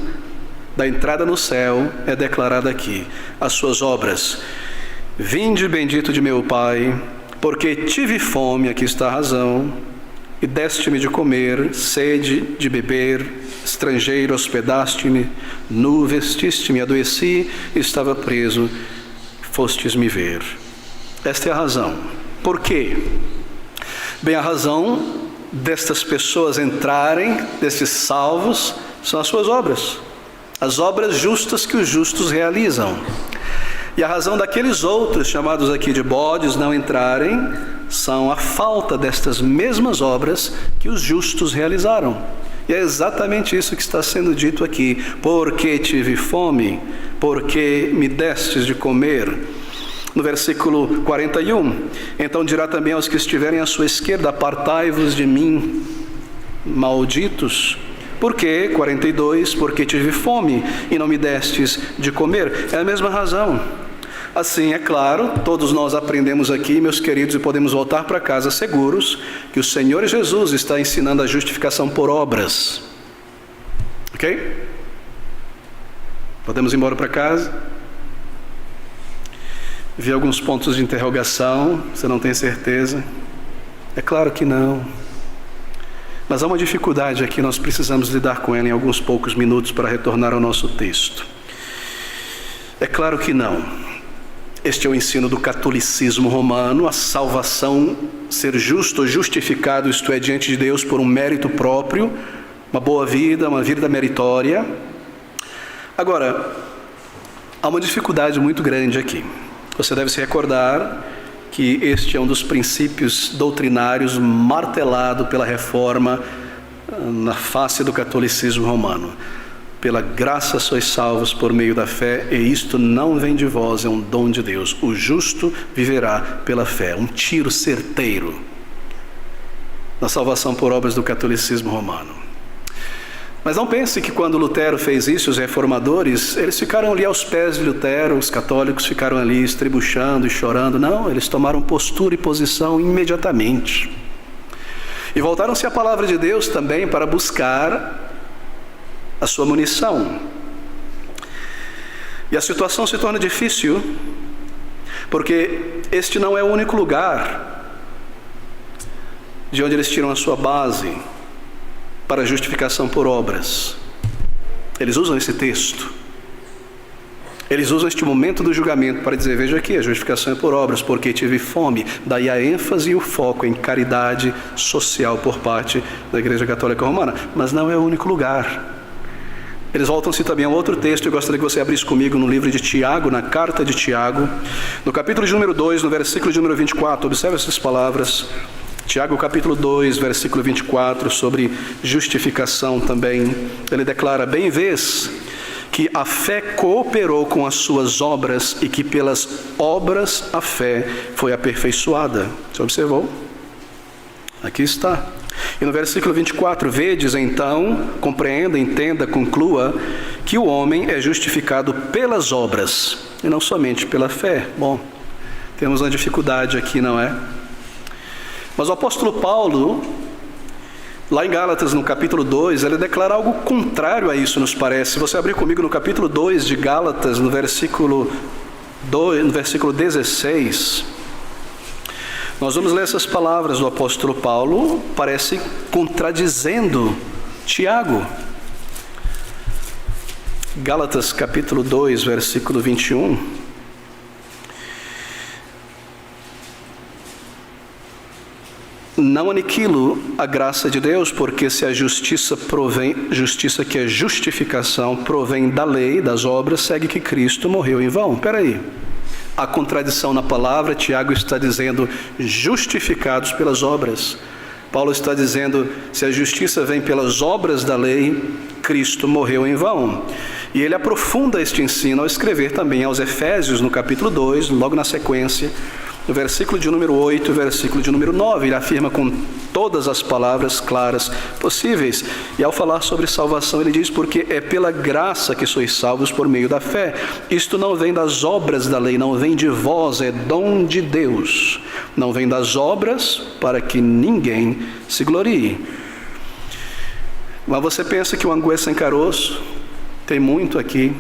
da entrada no céu, é declarada aqui. As suas obras. Vinde bendito de meu Pai, porque tive fome, aqui está a razão, e deste-me de comer, sede de beber, estrangeiro, hospedaste-me, nu, vestiste-me, adoeci, estava preso, fostes-me ver. Esta é a razão. Por quê? Bem, a razão destas pessoas entrarem, destes salvos, são as suas obras. As obras justas que os justos realizam. E a razão daqueles outros, chamados aqui de bodes, não entrarem, são a falta destas mesmas obras que os justos realizaram. E é exatamente isso que está sendo dito aqui. Porque tive fome, porque me destes de comer. No versículo 41, então dirá também aos que estiverem à sua esquerda, apartai-vos de mim, malditos. Por quê? 42, porque tive fome e não me destes de comer. É a mesma razão. Assim, é claro, todos nós aprendemos aqui, meus queridos, e podemos voltar para casa seguros, que o Senhor Jesus está ensinando a justificação por obras. Ok? Podemos ir embora para casa? Vi alguns pontos de interrogação, você não tem certeza? É claro que não. Mas há uma dificuldade aqui, nós precisamos lidar com ela em alguns poucos minutos para retornar ao nosso texto. É claro que não. Este é o ensino do catolicismo romano, a salvação, ser justo ou justificado, isto é, diante de Deus por um mérito próprio, uma boa vida, uma vida meritória. Agora, há uma dificuldade muito grande aqui. Você deve se recordar que este é um dos princípios doutrinários martelado pela reforma na face do catolicismo romano. Pela graça sois salvos por meio da fé, e isto não vem de vós, é um dom de Deus. O justo viverá pela fé. Um tiro certeiro na salvação por obras do catolicismo romano. Mas não pense que quando Lutero fez isso, os reformadores, eles ficaram ali aos pés de Lutero, os católicos ficaram ali estribuchando e chorando. Não, eles tomaram postura e posição imediatamente. E voltaram-se à palavra de Deus também para buscar a sua munição. E a situação se torna difícil, porque este não é o único lugar de onde eles tiram a sua base para a justificação por obras. Eles usam esse texto. Eles usam este momento do julgamento para dizer, veja aqui, a justificação é por obras, porque tive fome. Daí a ênfase e o foco em caridade social por parte da Igreja Católica Romana. Mas não é o único lugar. Eles voltam-se também a outro texto. Eu gostaria que você abrisse comigo no livro de Tiago, na carta de Tiago, no capítulo de número 2, no versículo de número 24. Observe essas palavras. Tiago capítulo 2, versículo 24, sobre justificação também. Ele declara, bem vês que a fé cooperou com as suas obras e que pelas obras a fé foi aperfeiçoada. Você observou? Aqui está. E no versículo 24, vedes então, compreenda, entenda, conclua, que o homem é justificado pelas obras e não somente pela fé. Bom, temos uma dificuldade aqui, não é? Mas o apóstolo Paulo, lá em Gálatas, no capítulo 2, ele declara algo contrário a isso, nos parece. Se você abrir comigo no capítulo 2 de Gálatas, no versículo 16, nós vamos ler essas palavras do apóstolo Paulo, parece contradizendo Tiago. Gálatas capítulo 2, versículo 21. Não aniquilo a graça de Deus, porque se a justiça que é justificação, provém da lei, das obras, segue que Cristo morreu em vão. Espera aí. A contradição na palavra, Tiago está dizendo justificados pelas obras. Paulo está dizendo, se a justiça vem pelas obras da lei, Cristo morreu em vão. E ele aprofunda este ensino ao escrever também aos Efésios, no capítulo 2, logo na sequência, no versículo de número 8 e versículo de número 9, ele afirma com todas as palavras claras possíveis. E ao falar sobre salvação, ele diz, porque é pela graça que sois salvos por meio da fé. Isto não vem das obras da lei, não vem de vós, é dom de Deus. Não vem das obras para que ninguém se glorie. Mas você pensa que o angu é sem caroço? Tem muito aqui.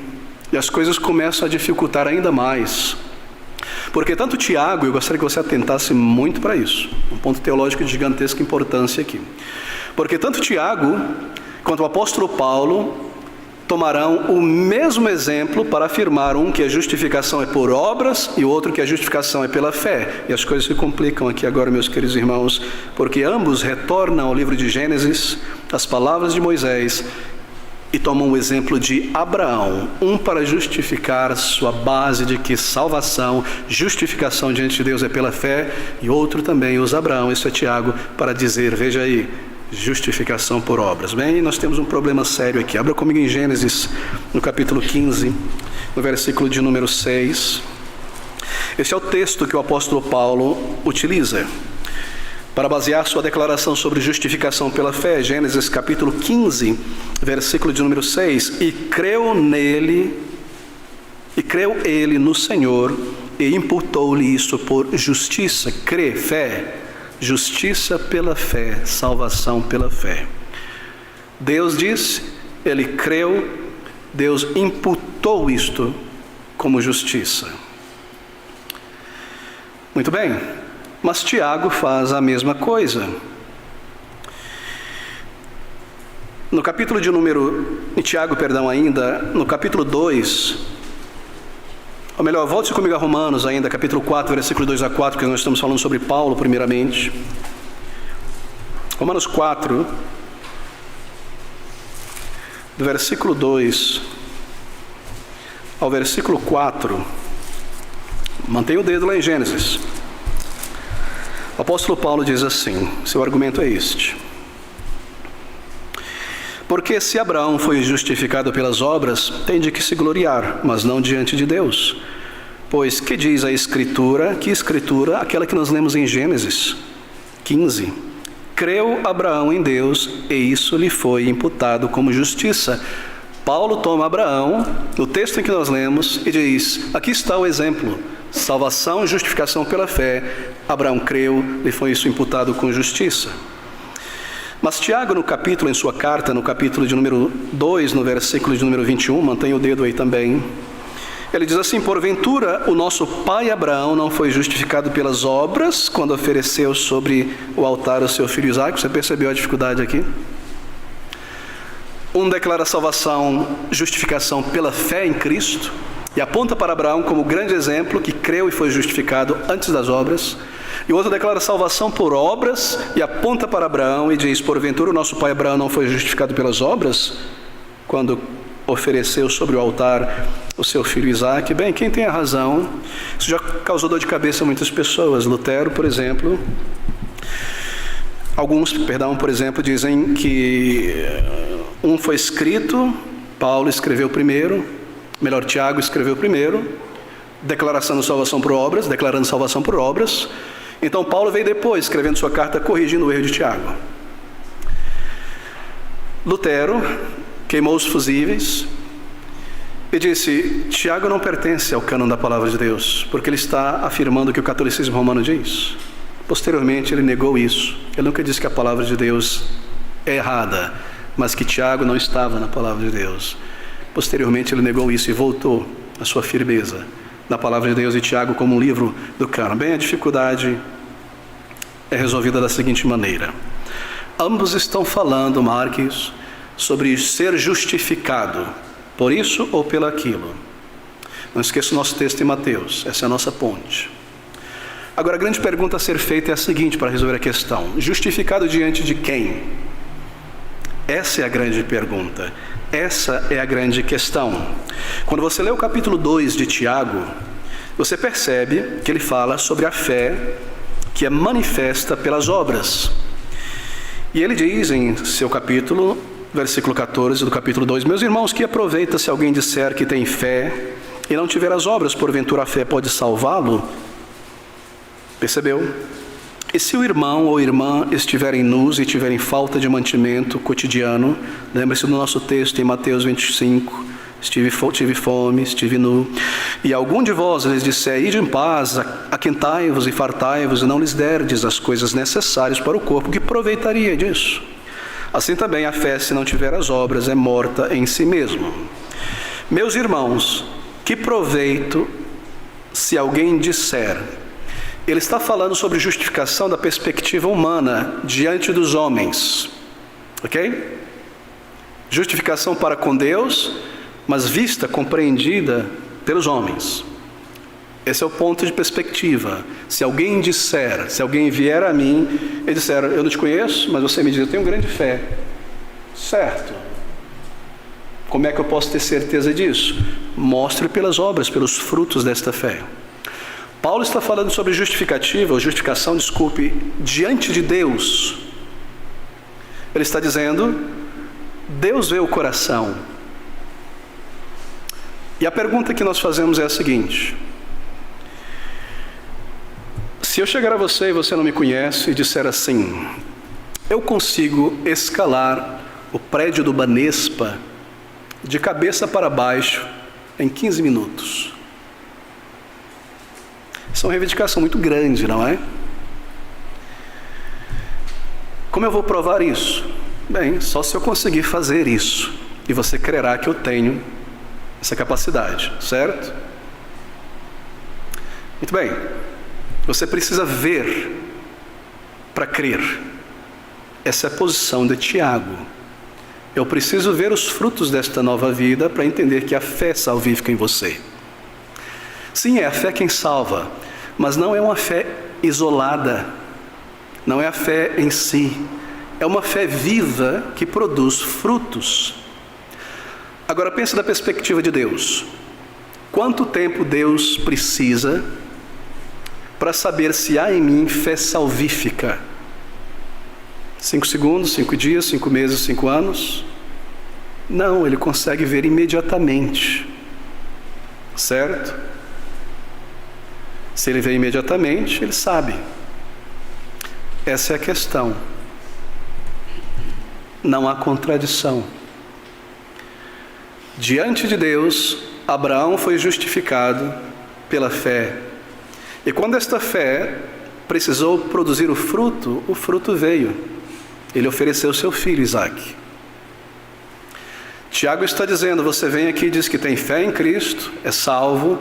E as coisas começam a dificultar ainda mais. Porque tanto Tiago, eu gostaria que você atentasse muito para isso, um ponto teológico de gigantesca importância aqui. Porque tanto Tiago quanto o apóstolo Paulo tomarão o mesmo exemplo para afirmar um que a justificação é por obras e o outro que a justificação é pela fé. E as coisas se complicam aqui agora, meus queridos irmãos, porque ambos retornam ao livro de Gênesis, as palavras de Moisés, e tomam o exemplo de Abraão, um para justificar sua base de que salvação, justificação diante de Deus é pela fé, e outro também usa Abraão, isso é Tiago, para dizer, veja aí, justificação por obras. Bem, nós temos um problema sério aqui. Abra comigo em Gênesis, no capítulo 15, no versículo de número 6. Esse é o texto que o apóstolo Paulo utiliza para basear sua declaração sobre justificação pela fé. Gênesis capítulo 15, versículo de número 6. E creu ele no Senhor, e imputou-lhe isso por justiça. Crê, fé, justiça pela fé, salvação pela fé. Deus disse, ele creu, Deus imputou isto como justiça. Muito bem. Mas Tiago faz a mesma coisa. No capítulo de número... Em Tiago, ainda, no capítulo 2... Ou melhor, volte comigo a Romanos ainda, capítulo 4, versículo 2 a 4, porque nós estamos falando sobre Paulo, primeiramente. Romanos 4, do versículo 2 ao versículo 4. Mantenha o dedo lá em Gênesis. O apóstolo Paulo diz assim, seu argumento é este. Porque se Abraão foi justificado pelas obras, tem de que se gloriar, mas não diante de Deus. Pois que diz a Escritura? Que Escritura? Aquela que nós lemos em Gênesis 15. Creu Abraão em Deus, e isso lhe foi imputado como justiça. Paulo toma Abraão, no texto em que nós lemos, e diz, aqui está o exemplo. Salvação e justificação pela fé. Abraão creu, lhe foi isso imputado com justiça. Mas Tiago, em sua carta, no capítulo de número 2, no versículo de número 21, mantenha o dedo aí também, ele diz assim, porventura o nosso pai Abraão não foi justificado pelas obras, quando ofereceu sobre o altar o seu filho Isaque? Você percebeu a dificuldade aqui? Um declara salvação, justificação pela fé em Cristo, e aponta para Abraão como grande exemplo, que creu e foi justificado antes das obras. E o outro declara salvação por obras, e aponta para Abraão e diz, porventura o nosso pai Abraão não foi justificado pelas obras, quando ofereceu sobre o altar o seu filho Isaque? Bem, quem tem a razão? Isso já causou dor de cabeça a muitas pessoas. Lutero, por exemplo, por exemplo, dizem que um foi escrito, Paulo escreveu primeiro, Tiago escreveu primeiro, declarando salvação por obras. Então Paulo veio depois, escrevendo sua carta, corrigindo o erro de Tiago. Lutero queimou os fusíveis, e disse: Tiago não pertence ao cânon da palavra de Deus, porque ele está afirmando o que o catolicismo romano diz. Posteriormente ele negou isso. Ele nunca disse que a palavra de Deus é errada, mas que Tiago não estava na palavra de Deus. Posteriormente ele negou isso e voltou à sua firmeza na palavra de Deus e Tiago como um livro do cânon. Bem, a dificuldade é resolvida da seguinte maneira: ambos estão falando, Marques, sobre ser justificado por isso ou pelo aquilo. Não esqueça o nosso texto em Mateus, essa é a nossa ponte. Agora a grande pergunta a ser feita é a seguinte, para resolver a questão: justificado diante de quem? Essa é a grande pergunta, essa é a grande questão. Quando você lê o capítulo 2 de Tiago, você percebe que ele fala sobre a fé que é manifesta pelas obras. E ele diz em seu capítulo, versículo 14 do capítulo 2: meus irmãos, que aproveita se alguém disser que tem fé e não tiver as obras, porventura a fé pode salvá-lo? Percebeu? E se o irmão ou irmã estiverem nus e tiverem falta de mantimento cotidiano, lembre-se do nosso texto em Mateus 25, tive fome, estive nu, e algum de vós lhes disser: ide em paz, aquentai-vos e fartai-vos, e não lhes derdes as coisas necessárias para o corpo, que proveitaria disso? Assim também a fé, se não tiver as obras, é morta em si mesmo. Meus irmãos, que proveito se alguém disser? Ele está falando sobre justificação da perspectiva humana diante dos homens, ok? Justificação para com Deus, mas vista, compreendida pelos homens. Esse é o ponto de perspectiva. Se alguém disser, se alguém vier a mim e disser: eu não te conheço, mas você me diz: eu tenho grande fé. Certo. Como é que eu posso ter certeza disso? Mostre pelas obras, pelos frutos desta fé. Paulo está falando sobre justificativa, ou justificação, desculpe, diante de Deus. Ele está dizendo: Deus vê o coração. E a pergunta que nós fazemos é a seguinte: se eu chegar a você e você não me conhece e disser assim: eu consigo escalar o prédio do Banespa de cabeça para baixo em 15 minutos. Isso é uma reivindicação muito grande, não é? Como eu vou provar isso? Bem, só se eu conseguir fazer isso. E você crerá que eu tenho essa capacidade, certo? Muito bem. Você precisa ver para crer. Essa é a posição de Tiago. Eu preciso ver os frutos desta nova vida para entender que a fé é salvífica em você. Sim, é a fé quem salva, mas não é uma fé isolada, não é a fé em si, é uma fé viva que produz frutos. Agora pense da perspectiva de Deus. Quanto tempo Deus precisa para saber se há em mim fé salvífica? 5 segundos, 5 dias, 5 meses, 5 anos? Não, Ele consegue ver imediatamente, certo? Se Ele vê imediatamente, Ele sabe. Essa é a questão. Não há contradição. Diante de Deus, Abraão foi justificado pela fé. E quando esta fé precisou produzir o fruto veio. Ele ofereceu seu filho Isaque. Tiago está dizendo: você vem aqui e diz que tem fé em Cristo, é salvo.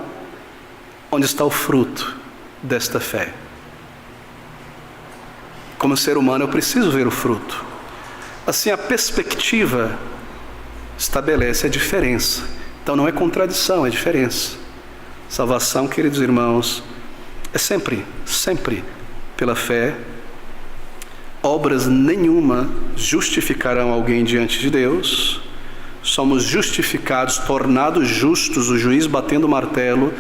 Onde está o fruto desta fé? Como ser humano eu preciso ver o fruto. Assim a perspectiva estabelece a diferença. Então não é contradição, é diferença. Salvação, queridos irmãos, é sempre pela fé. Obras nenhuma justificarão alguém diante de Deus. Somos justificados, tornados justos, o juiz batendo o martelo,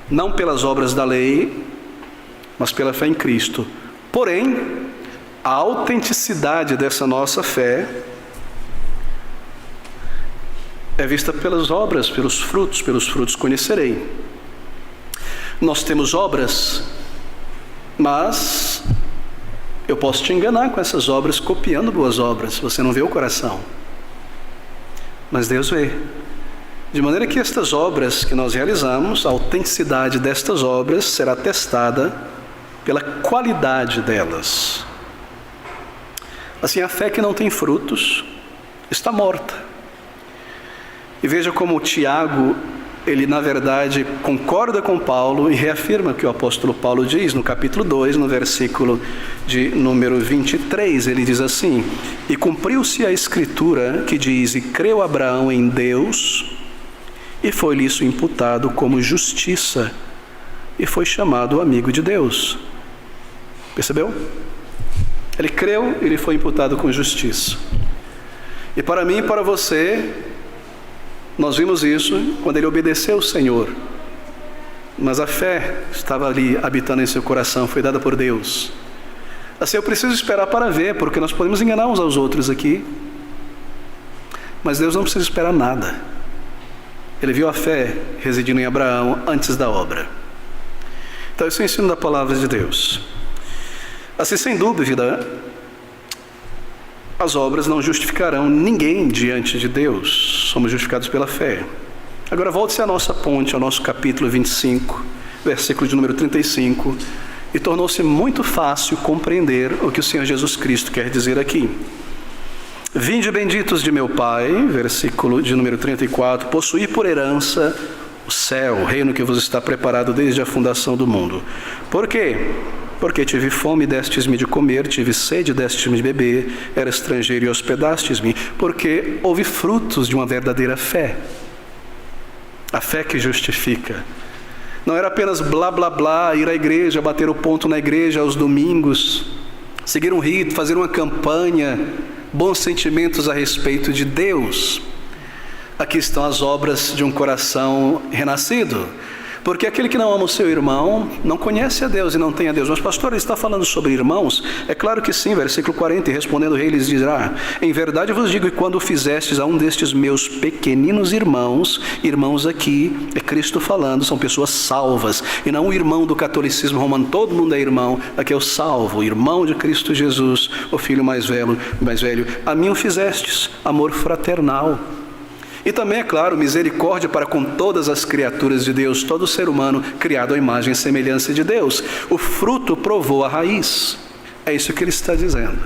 não pelas obras da lei, mas pela fé em Cristo. Porém, a autenticidade dessa nossa fé é vista pelas obras, pelos frutos conhecerei. Nós temos obras, mas eu posso te enganar com essas obras, copiando boas obras, você não vê o coração. Mas Deus vê. De maneira que estas obras que nós realizamos, a autenticidade destas obras será testada pela qualidade delas. Assim, a fé que não tem frutos está morta. E veja como Tiago, ele na verdade concorda com Paulo e reafirma o que o apóstolo Paulo diz no capítulo 2, no versículo de número 23. Ele diz assim: e cumpriu-se a escritura que diz, e creu Abraão em Deus, e foi-lhe isso imputado como justiça, e foi chamado amigo de Deus. Percebeu? Ele creu e ele foi imputado com justiça. E para mim e para você, nós vimos isso quando ele obedeceu o Senhor. Mas a fé estava ali habitando em seu coração, foi dada por Deus. Assim, eu preciso esperar para ver, porque nós podemos enganar uns aos outros aqui. Mas Deus não precisa esperar nada. Ele viu a fé residindo em Abraão antes da obra. Então, esse é o ensino da palavra de Deus. Assim, sem dúvida, as obras não justificarão ninguém diante de Deus. Somos justificados pela fé. Agora, volte-se à nossa ponte, ao nosso capítulo 25, versículo de número 35, e tornou-se muito fácil compreender o que o Senhor Jesus Cristo quer dizer aqui. Vinde benditos de meu Pai, versículo de número 34, possuí por herança o céu, o reino que vos está preparado desde a fundação do mundo. Por quê? Porque tive fome, destes-me de comer, tive sede, destes-me de beber, era estrangeiro e hospedastes-me, porque houve frutos de uma verdadeira fé. A fé que justifica. Não era apenas blá blá blá, ir à igreja, bater o ponto na igreja aos domingos, seguir um rito, fazer uma campanha, bons sentimentos a respeito de Deus. Aqui estão as obras de um coração renascido. Porque aquele que não ama o seu irmão não conhece a Deus e não tem a Deus. Mas pastor, ele está falando sobre irmãos? É claro que sim, versículo 40, e respondendo o rei lhes dirá: em verdade vos digo, e quando fizestes a um destes meus pequeninos irmãos, irmãos aqui, é Cristo falando, são pessoas salvas, e não o irmão do catolicismo romano, todo mundo é irmão, aqui é o salvo, o irmão de Cristo Jesus, o filho mais velho, a mim o fizestes, amor fraternal. E também, é claro, misericórdia para com todas as criaturas de Deus, todo ser humano criado à imagem e semelhança de Deus. O fruto provou a raiz. É isso que ele está dizendo.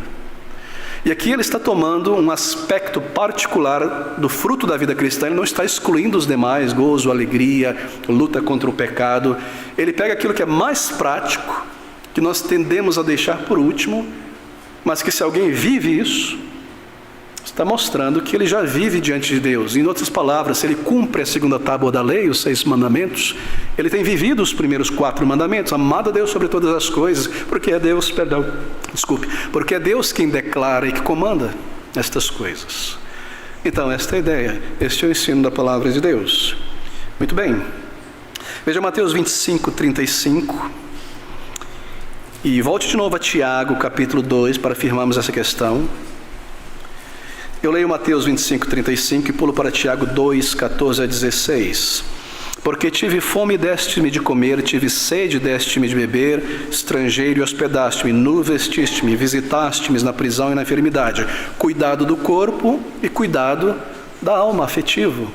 E aqui ele está tomando um aspecto particular do fruto da vida cristã. Ele não está excluindo os demais, gozo, alegria, luta contra o pecado. Ele pega aquilo que é mais prático, que nós tendemos a deixar por último, mas que se alguém vive isso, está mostrando que ele já vive diante de Deus. Em outras palavras, se ele cumpre a segunda tábua da lei, os 6 mandamentos, ele tem vivido os primeiros 4 mandamentos, amado a Deus sobre todas as coisas, porque é Deus, porque é Deus quem declara e que comanda estas coisas. Então, esta é a ideia, este é o ensino da palavra de Deus. Muito bem, veja Mateus 25, 35, e volte de novo a Tiago, capítulo 2, para afirmarmos essa questão. Eu leio Mateus 25, 35 e pulo para Tiago 2, 14 a 16. Porque tive fome, deste-me de comer, tive sede, deste-me de beber, estrangeiro e hospedaste-me, nu vestiste-me, visitaste-me na prisão e na enfermidade. Cuidado do corpo e cuidado da alma, afetivo.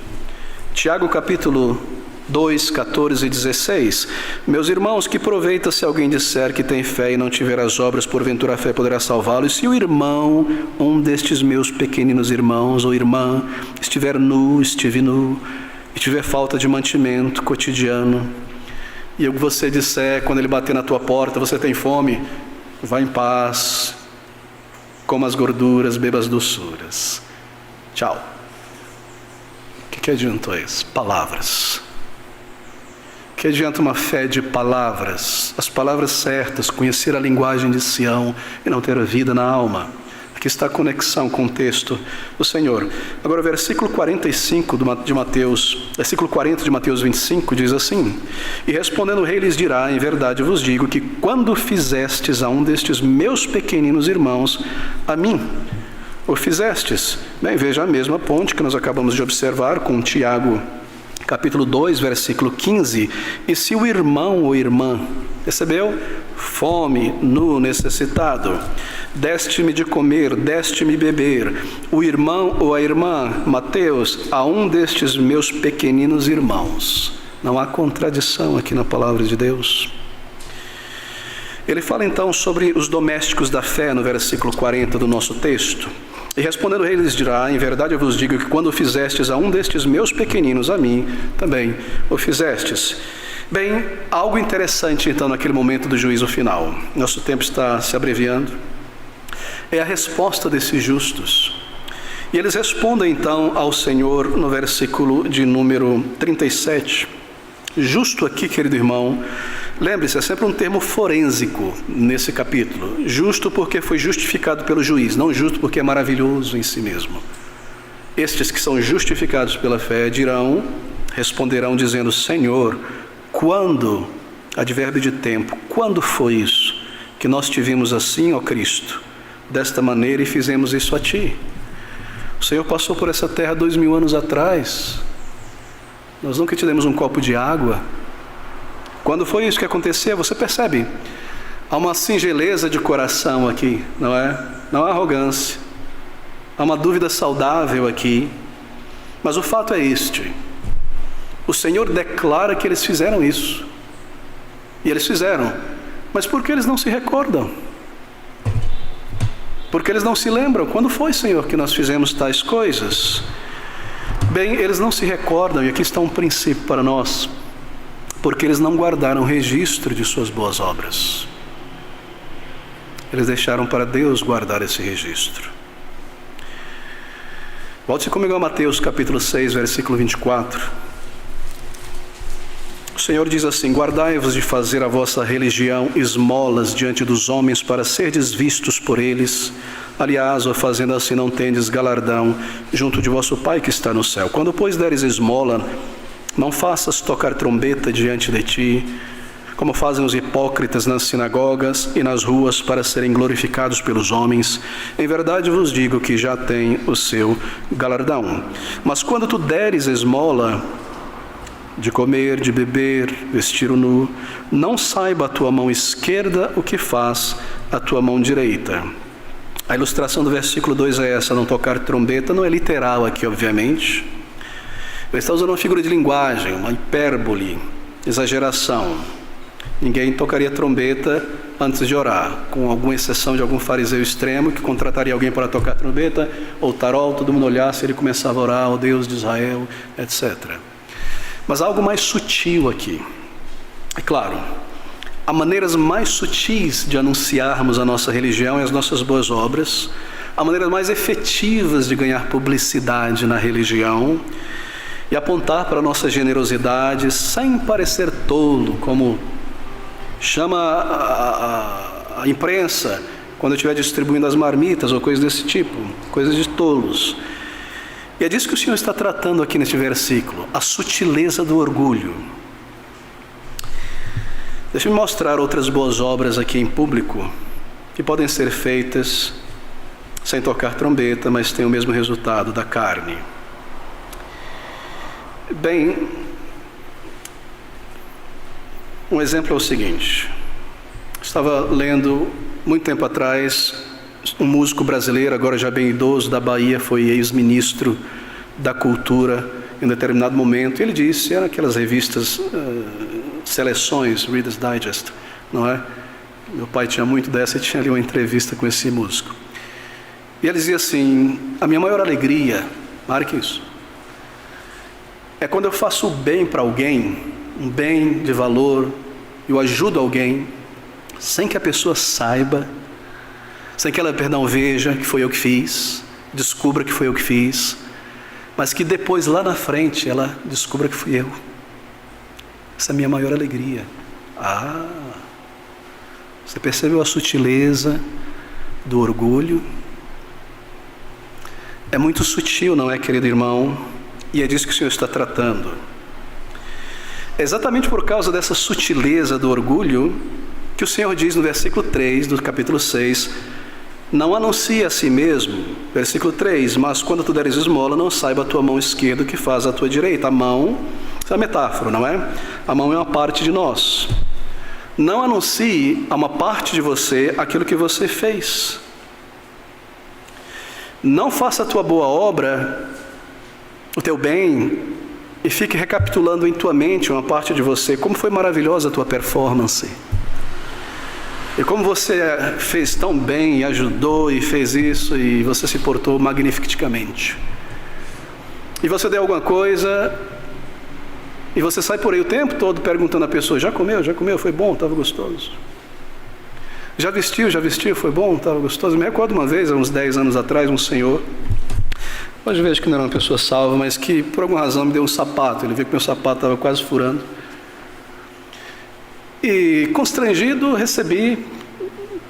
Tiago capítulo 2, 14 e 16. Meus irmãos, que aproveita se alguém disser que tem fé e não tiver as obras, porventura a fé poderá salvá-lo? E se o irmão, um destes meus pequeninos irmãos ou irmã, estiver nu, estive nu, e tiver falta de mantimento cotidiano, e o que você disser quando ele bater na tua porta, você tem fome, vá em paz, coma as gorduras, beba as doçuras. Tchau. O que adiantou isso? Palavras. Que adianta uma fé de palavras, as palavras certas, conhecer a linguagem de Sião e não ter a vida na alma. Aqui está a conexão com o texto do Senhor. Agora o versículo 45 de Mateus, versículo 40 de Mateus 25 diz assim: e respondendo o rei lhes dirá, em verdade vos digo que quando fizestes a um destes meus pequeninos irmãos, a mim o fizestes. Bem, veja a mesma ponte que nós acabamos de observar com Tiago capítulo 2, versículo 15, e se o irmão ou irmã, percebeu? Fome, nu, necessitado. deste-me de comer, deste-me beber, o irmão ou a irmã, Mateus, a um destes meus pequeninos irmãos. Não há contradição aqui na palavra de Deus. Ele fala então sobre os domésticos da fé no versículo 40 do nosso texto. E respondendo o rei lhes dirá: em verdade eu vos digo que quando fizestes a um destes meus pequeninos, a mim também o fizestes. Bem, algo interessante então naquele momento do juízo final. Nosso tempo está se abreviando. É a resposta desses justos. E eles respondem então ao Senhor no versículo de número 37. Justo aqui, querido irmão, lembre-se, é sempre um termo forênsico nesse capítulo. Justo porque foi justificado pelo juiz, não justo porque é maravilhoso em si mesmo. Estes que são justificados pela fé responderão dizendo: Senhor, quando, advérbio de tempo, quando foi isso que nós te vimos assim, ó Cristo, desta maneira e fizemos isso a ti? O Senhor passou por essa terra 2000 anos atrás. Nós nunca te demos um copo de água. Quando foi isso que aconteceu? Você percebe? Há uma singeleza de coração aqui, não é? Não há arrogância. Há uma dúvida saudável aqui. Mas o fato é este: o Senhor declara que eles fizeram isso. E eles fizeram. Mas por que eles não se recordam? Porque eles não se lembram. Quando foi, Senhor, que nós fizemos tais coisas? Bem, eles não se recordam, e aqui está um princípio para nós, porque eles não guardaram registro de suas boas obras. Eles deixaram para Deus guardar esse registro. Volte comigo a Mateus capítulo 6, versículo 24. O Senhor diz assim: guardai-vos de fazer a vossa religião esmolas diante dos homens para serdes vistos por eles. Aliás, ou fazendo assim não tendes galardão junto de vosso Pai que está no céu. Quando, pois, deres esmola, não faças tocar trombeta diante de ti, como fazem os hipócritas nas sinagogas e nas ruas para serem glorificados pelos homens. Em verdade vos digo que já têm o seu galardão. Mas quando tu deres esmola, de comer, de beber, vestir o nu, não saiba a tua mão esquerda o que faz a tua mão direita. A ilustração do versículo 2 é essa: não tocar trombeta. Não é literal aqui, obviamente. Ele está usando uma figura de linguagem, uma hipérbole, exageração. Ninguém tocaria trombeta antes de orar, com alguma exceção de algum fariseu extremo que contrataria alguém para tocar trombeta, ou tarol, todo mundo olhasse e ele começava a orar: ó Deus de Israel, etc. Mas há algo mais sutil aqui. É claro, há maneiras mais sutis de anunciarmos a nossa religião e as nossas boas obras. Há maneiras mais efetivas de ganhar publicidade na religião e apontar para a nossa generosidade sem parecer tolo, como chama a imprensa quando estiver distribuindo as marmitas ou coisas desse tipo, coisas de tolos. E é disso que o Senhor está tratando aqui neste versículo: a sutileza do orgulho. Deixa-me mostrar outras boas obras aqui em público que podem ser feitas sem tocar trombeta, mas têm o mesmo resultado da carne. Bem, um exemplo é o seguinte: estava lendo muito tempo atrás, um músico brasileiro, agora já bem idoso, da Bahia, foi ex-ministro da Cultura em um determinado momento. Ele disse, eram aquelas revistas, seleções, Reader's Digest, não é? Meu pai tinha muito dessa e tinha ali uma entrevista com esse músico. E ele dizia assim: a minha maior alegria, marque isso, é quando eu faço o bem para alguém, um bem de valor, eu ajudo alguém, sem que a pessoa saiba, sem que ela, veja que foi eu que fiz, descubra que foi eu que fiz, mas que depois, lá na frente, ela descubra que fui eu. Essa é a minha maior alegria. Você percebeu a sutileza do orgulho? É muito sutil, não é, querido irmão? E é disso que o Senhor está tratando. É exatamente por causa dessa sutileza do orgulho que o Senhor diz no versículo 3 do capítulo 6: não anuncie a si mesmo, versículo 3, mas quando tu deres esmola, não saiba a tua mão esquerda o que faz a tua direita. A mão, isso é uma metáfora, não é? A mão é uma parte de nós. Não anuncie a uma parte de você aquilo que você fez. Não faça a tua boa obra, o teu bem, e fique recapitulando em tua mente, uma parte de você, como foi maravilhosa a tua performance. E como você fez tão bem, e ajudou, e fez isso, e você se portou magnificamente. E você deu alguma coisa, e você sai por aí o tempo todo perguntando à pessoa: já comeu, foi bom, estava gostoso. Já vestiu, foi bom, estava gostoso. Me recordo uma vez, há uns 10 anos atrás, um senhor, hoje vejo que não era uma pessoa salva, mas que por alguma razão me deu um sapato. Ele viu que meu sapato estava quase furando. E constrangido recebi,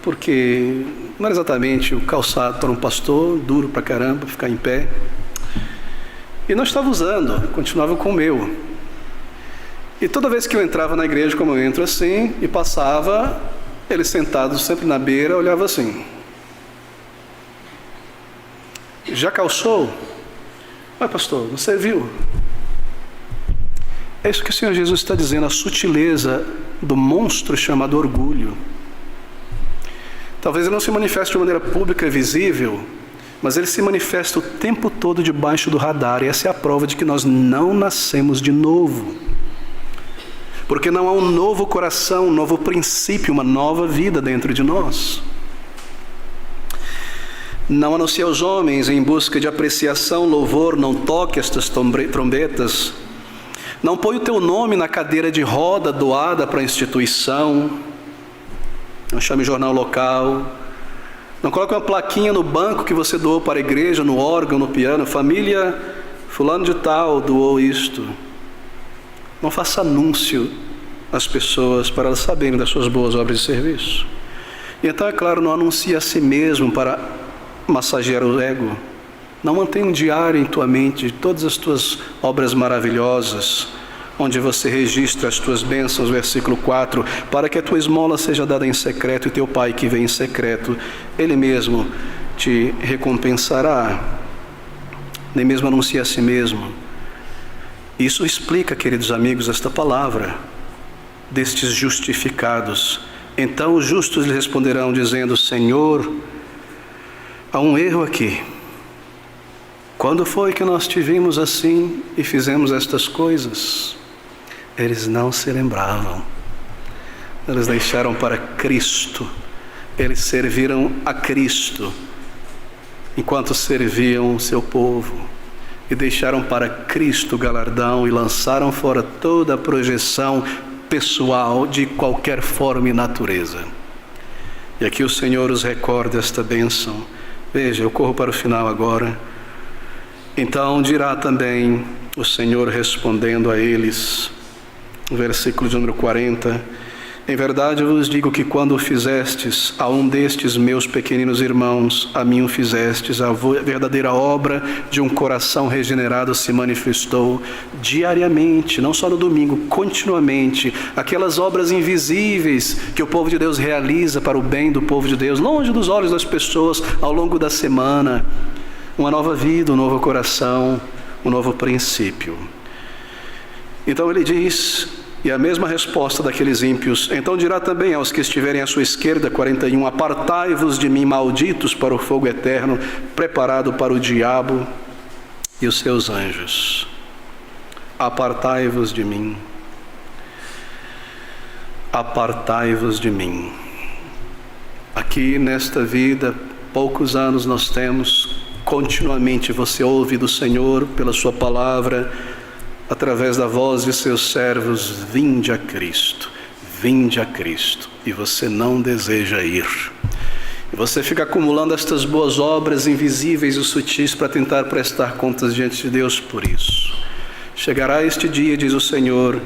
porque não era exatamente o calçado para um pastor, duro pra caramba, ficar em pé. E não estava usando, continuava com o meu. E toda vez que eu entrava na igreja, como eu entro assim, e passava, ele sentado sempre na beira, olhava assim: já calçou? Mas pastor, não serviu. É isso que o Senhor Jesus está dizendo, a sutileza do monstro chamado orgulho. Talvez ele não se manifeste de maneira pública e visível, mas ele se manifesta o tempo todo debaixo do radar, e essa é a prova de que nós não nascemos de novo. Porque não há um novo coração, um novo princípio, uma nova vida dentro de nós. Não anuncie aos homens em busca de apreciação, louvor, não toque estas trombetas. Não põe o teu nome na cadeira de roda doada para a instituição. Não chame jornal local. Não coloque uma plaquinha no banco que você doou para a igreja, no órgão, no piano. Família fulano de tal doou isto. Não faça anúncio às pessoas para elas saberem das suas boas obras de serviço. E então, é claro, não anuncie a si mesmo para massagear o ego. Não mantenha um diário em tua mente de todas as tuas obras maravilhosas, onde você registra as tuas bênçãos, versículo 4, para que a tua esmola seja dada em secreto, e teu Pai que vem em secreto, Ele mesmo te recompensará. Nem mesmo anuncie a si mesmo. Isso explica, queridos amigos, esta palavra destes justificados. Então os justos lhe responderão dizendo: Senhor, há um erro aqui. Quando foi que nós te vimos assim e fizemos estas coisas? Eles não se lembravam. Eles deixaram para Cristo. Eles serviram a Cristo enquanto serviam o seu povo. E deixaram para Cristo o galardão e lançaram fora toda a projeção pessoal de qualquer forma e natureza. E aqui o Senhor os recorda esta bênção. Veja, eu corro para o final agora. Então dirá também o Senhor respondendo a eles, versículo de número 40, em verdade eu vos digo que quando fizestes a um destes meus pequeninos irmãos, a mim o fizestes, a verdadeira obra de um coração regenerado se manifestou diariamente, não só no domingo, continuamente, aquelas obras invisíveis que o povo de Deus realiza para o bem do povo de Deus, longe dos olhos das pessoas ao longo da semana. Uma nova vida, um novo coração, um novo princípio. Então ele diz, e a mesma resposta daqueles ímpios, então dirá também aos que estiverem à sua esquerda, 41, apartai-vos de mim, malditos, para o fogo eterno, preparado para o diabo e os seus anjos. Apartai-vos de mim. Apartai-vos de mim. Aqui nesta vida, poucos anos nós temos. Continuamente você ouve do Senhor, pela sua palavra, através da voz de seus servos: vinde a Cristo, e você não deseja ir. E você fica acumulando estas boas obras invisíveis e sutis para tentar prestar contas diante de Deus por isso. Chegará este dia, diz o Senhor,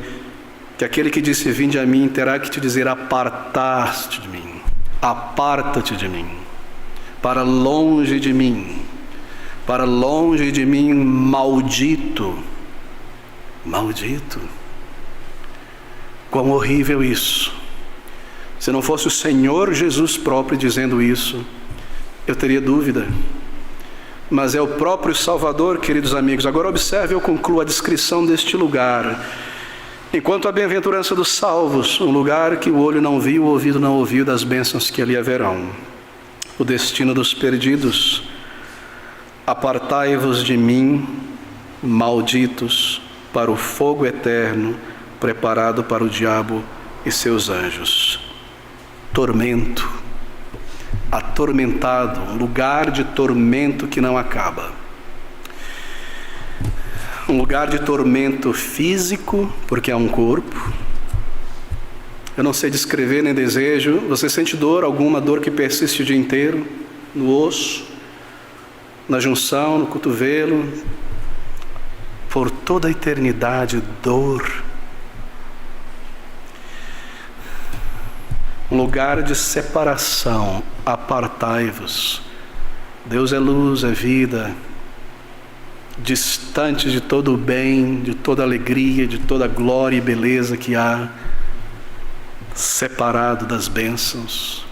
que aquele que disse vinde a mim terá que te dizer: apartaste de mim, aparta-te de mim, para longe de mim, maldito. Maldito. Quão horrível isso. Se não fosse o Senhor Jesus próprio dizendo isso, eu teria dúvida. Mas é o próprio Salvador, queridos amigos. Agora observe, eu concluo a descrição deste lugar. Enquanto a bem-aventurança dos salvos, um lugar que o olho não viu, o ouvido não ouviu, das bênçãos que ali haverão. O destino dos perdidos, Apartai-vos de mim, malditos, para o fogo eterno, preparado para o diabo e seus anjos. Tormento, atormentado, um lugar de tormento que não acaba. Um lugar de tormento físico, porque há um corpo. Eu não sei descrever nem desejo. Você sente dor, alguma dor que persiste o dia inteiro, no osso, na junção, no cotovelo, por toda a eternidade, dor. Um lugar de separação, apartai-vos. Deus é luz, é vida, distante de todo o bem, de toda alegria, de toda glória e beleza que há, separado das bênçãos.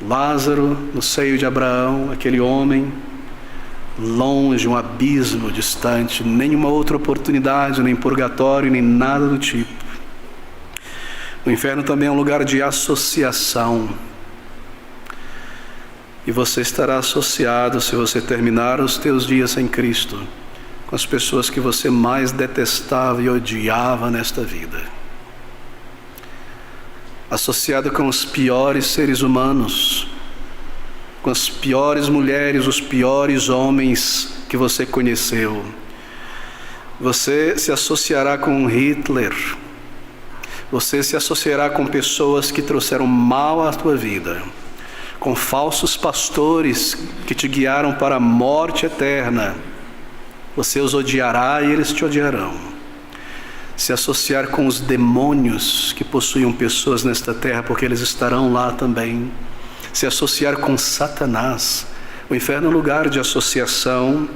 Lázaro, no seio de Abraão, aquele homem, longe, um abismo distante, nenhuma outra oportunidade, nem purgatório, nem nada do tipo. O inferno também é um lugar de associação. E você estará associado, se você terminar os teus dias em Cristo, com as pessoas que você mais detestava e odiava nesta vida. Associado com os piores seres humanos, com as piores mulheres, os piores homens que você conheceu. Você se associará com Hitler. Você se associará com pessoas que trouxeram mal à tua vida, com falsos pastores que te guiaram para a morte eterna. Você os odiará e eles te odiarão. Se associar com os demônios que possuem pessoas nesta terra, porque eles estarão lá também. Se associar com Satanás. O inferno é um lugar de associação,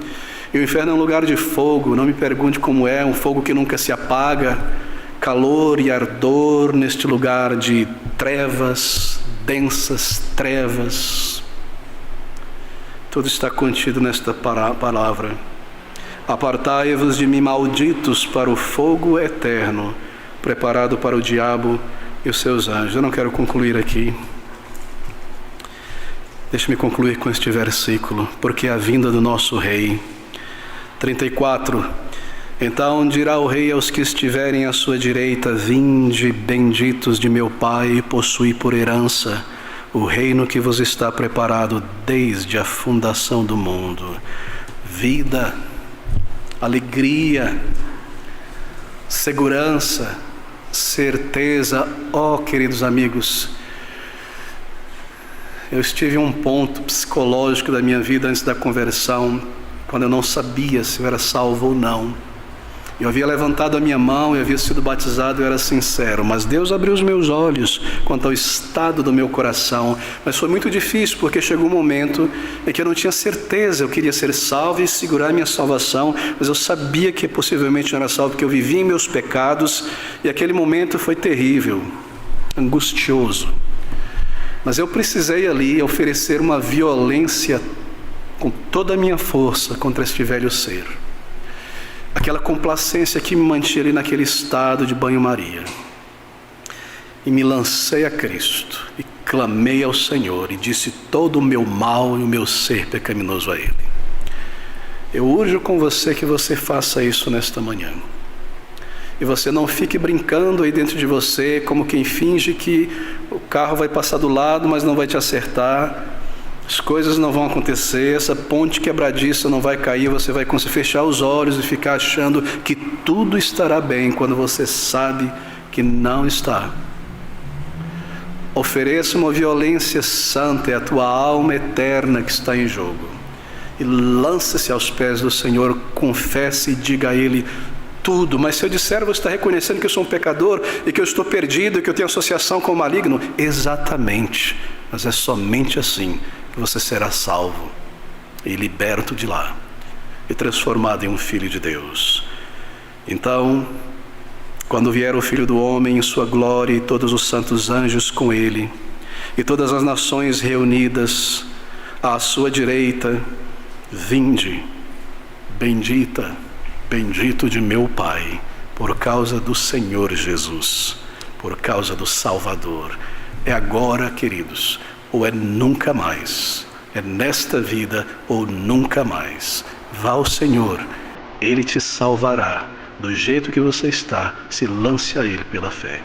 e o inferno é um lugar de fogo. Não me pergunte como é, um fogo que nunca se apaga, calor e ardor neste lugar de trevas, densas trevas. Tudo está contido nesta palavra. Apartai-vos de mim, malditos, para o fogo eterno, preparado para o diabo e os seus anjos. Eu não quero concluir aqui. Deixe-me concluir com este versículo, porque é a vinda do nosso Rei. 34. Então dirá o Rei aos que estiverem à sua direita: vinde, benditos de meu Pai, e possui por herança o reino que vos está preparado desde a fundação do mundo. Vida, alegria, segurança, certeza. Oh, queridos amigos, eu estive em um ponto psicológico da minha vida antes da conversão, quando eu não sabia se eu era salvo ou não. Eu havia levantado a minha mão, eu havia sido batizado, eu era sincero, mas Deus abriu os meus olhos quanto ao estado do meu coração. Mas foi muito difícil, porque chegou um momento em que eu não tinha certeza. Eu queria ser salvo e segurar minha salvação, mas eu sabia que possivelmente não era salvo, porque eu vivia em meus pecados, e aquele momento foi terrível, angustioso. Mas eu precisei ali oferecer uma violência com toda a minha força contra este velho ser. Aquela complacência que me mantinha ali naquele estado de banho-maria. E me lancei a Cristo e clamei ao Senhor e disse todo o meu mal e o meu ser pecaminoso a Ele. Eu urjo com você que você faça isso nesta manhã. E você não fique brincando aí dentro de você como quem finge que o carro vai passar do lado, mas não vai te acertar. As coisas não vão acontecer, essa ponte quebradiça não vai cair, você vai conseguir fechar os olhos e ficar achando que tudo estará bem, quando você sabe que não está. Ofereça uma violência santa, é a tua alma eterna que está em jogo. E lance-se aos pés do Senhor, confesse e diga a Ele tudo. Mas se eu disser, você está reconhecendo que eu sou um pecador e que eu estou perdido, que eu tenho associação com o maligno? Exatamente, mas é somente assim que você será salvo e liberto de lá e transformado em um filho de Deus. Então, quando vier o Filho do Homem em sua glória e todos os santos anjos com ele, e todas as nações reunidas à sua direita, vinde, bendita, bendito de meu Pai, por causa do Senhor Jesus, por causa do Salvador. É agora, queridos, ou é nunca mais. É nesta vida ou nunca mais. Vá ao Senhor, Ele te salvará. Do jeito que você está, se lance a Ele pela fé.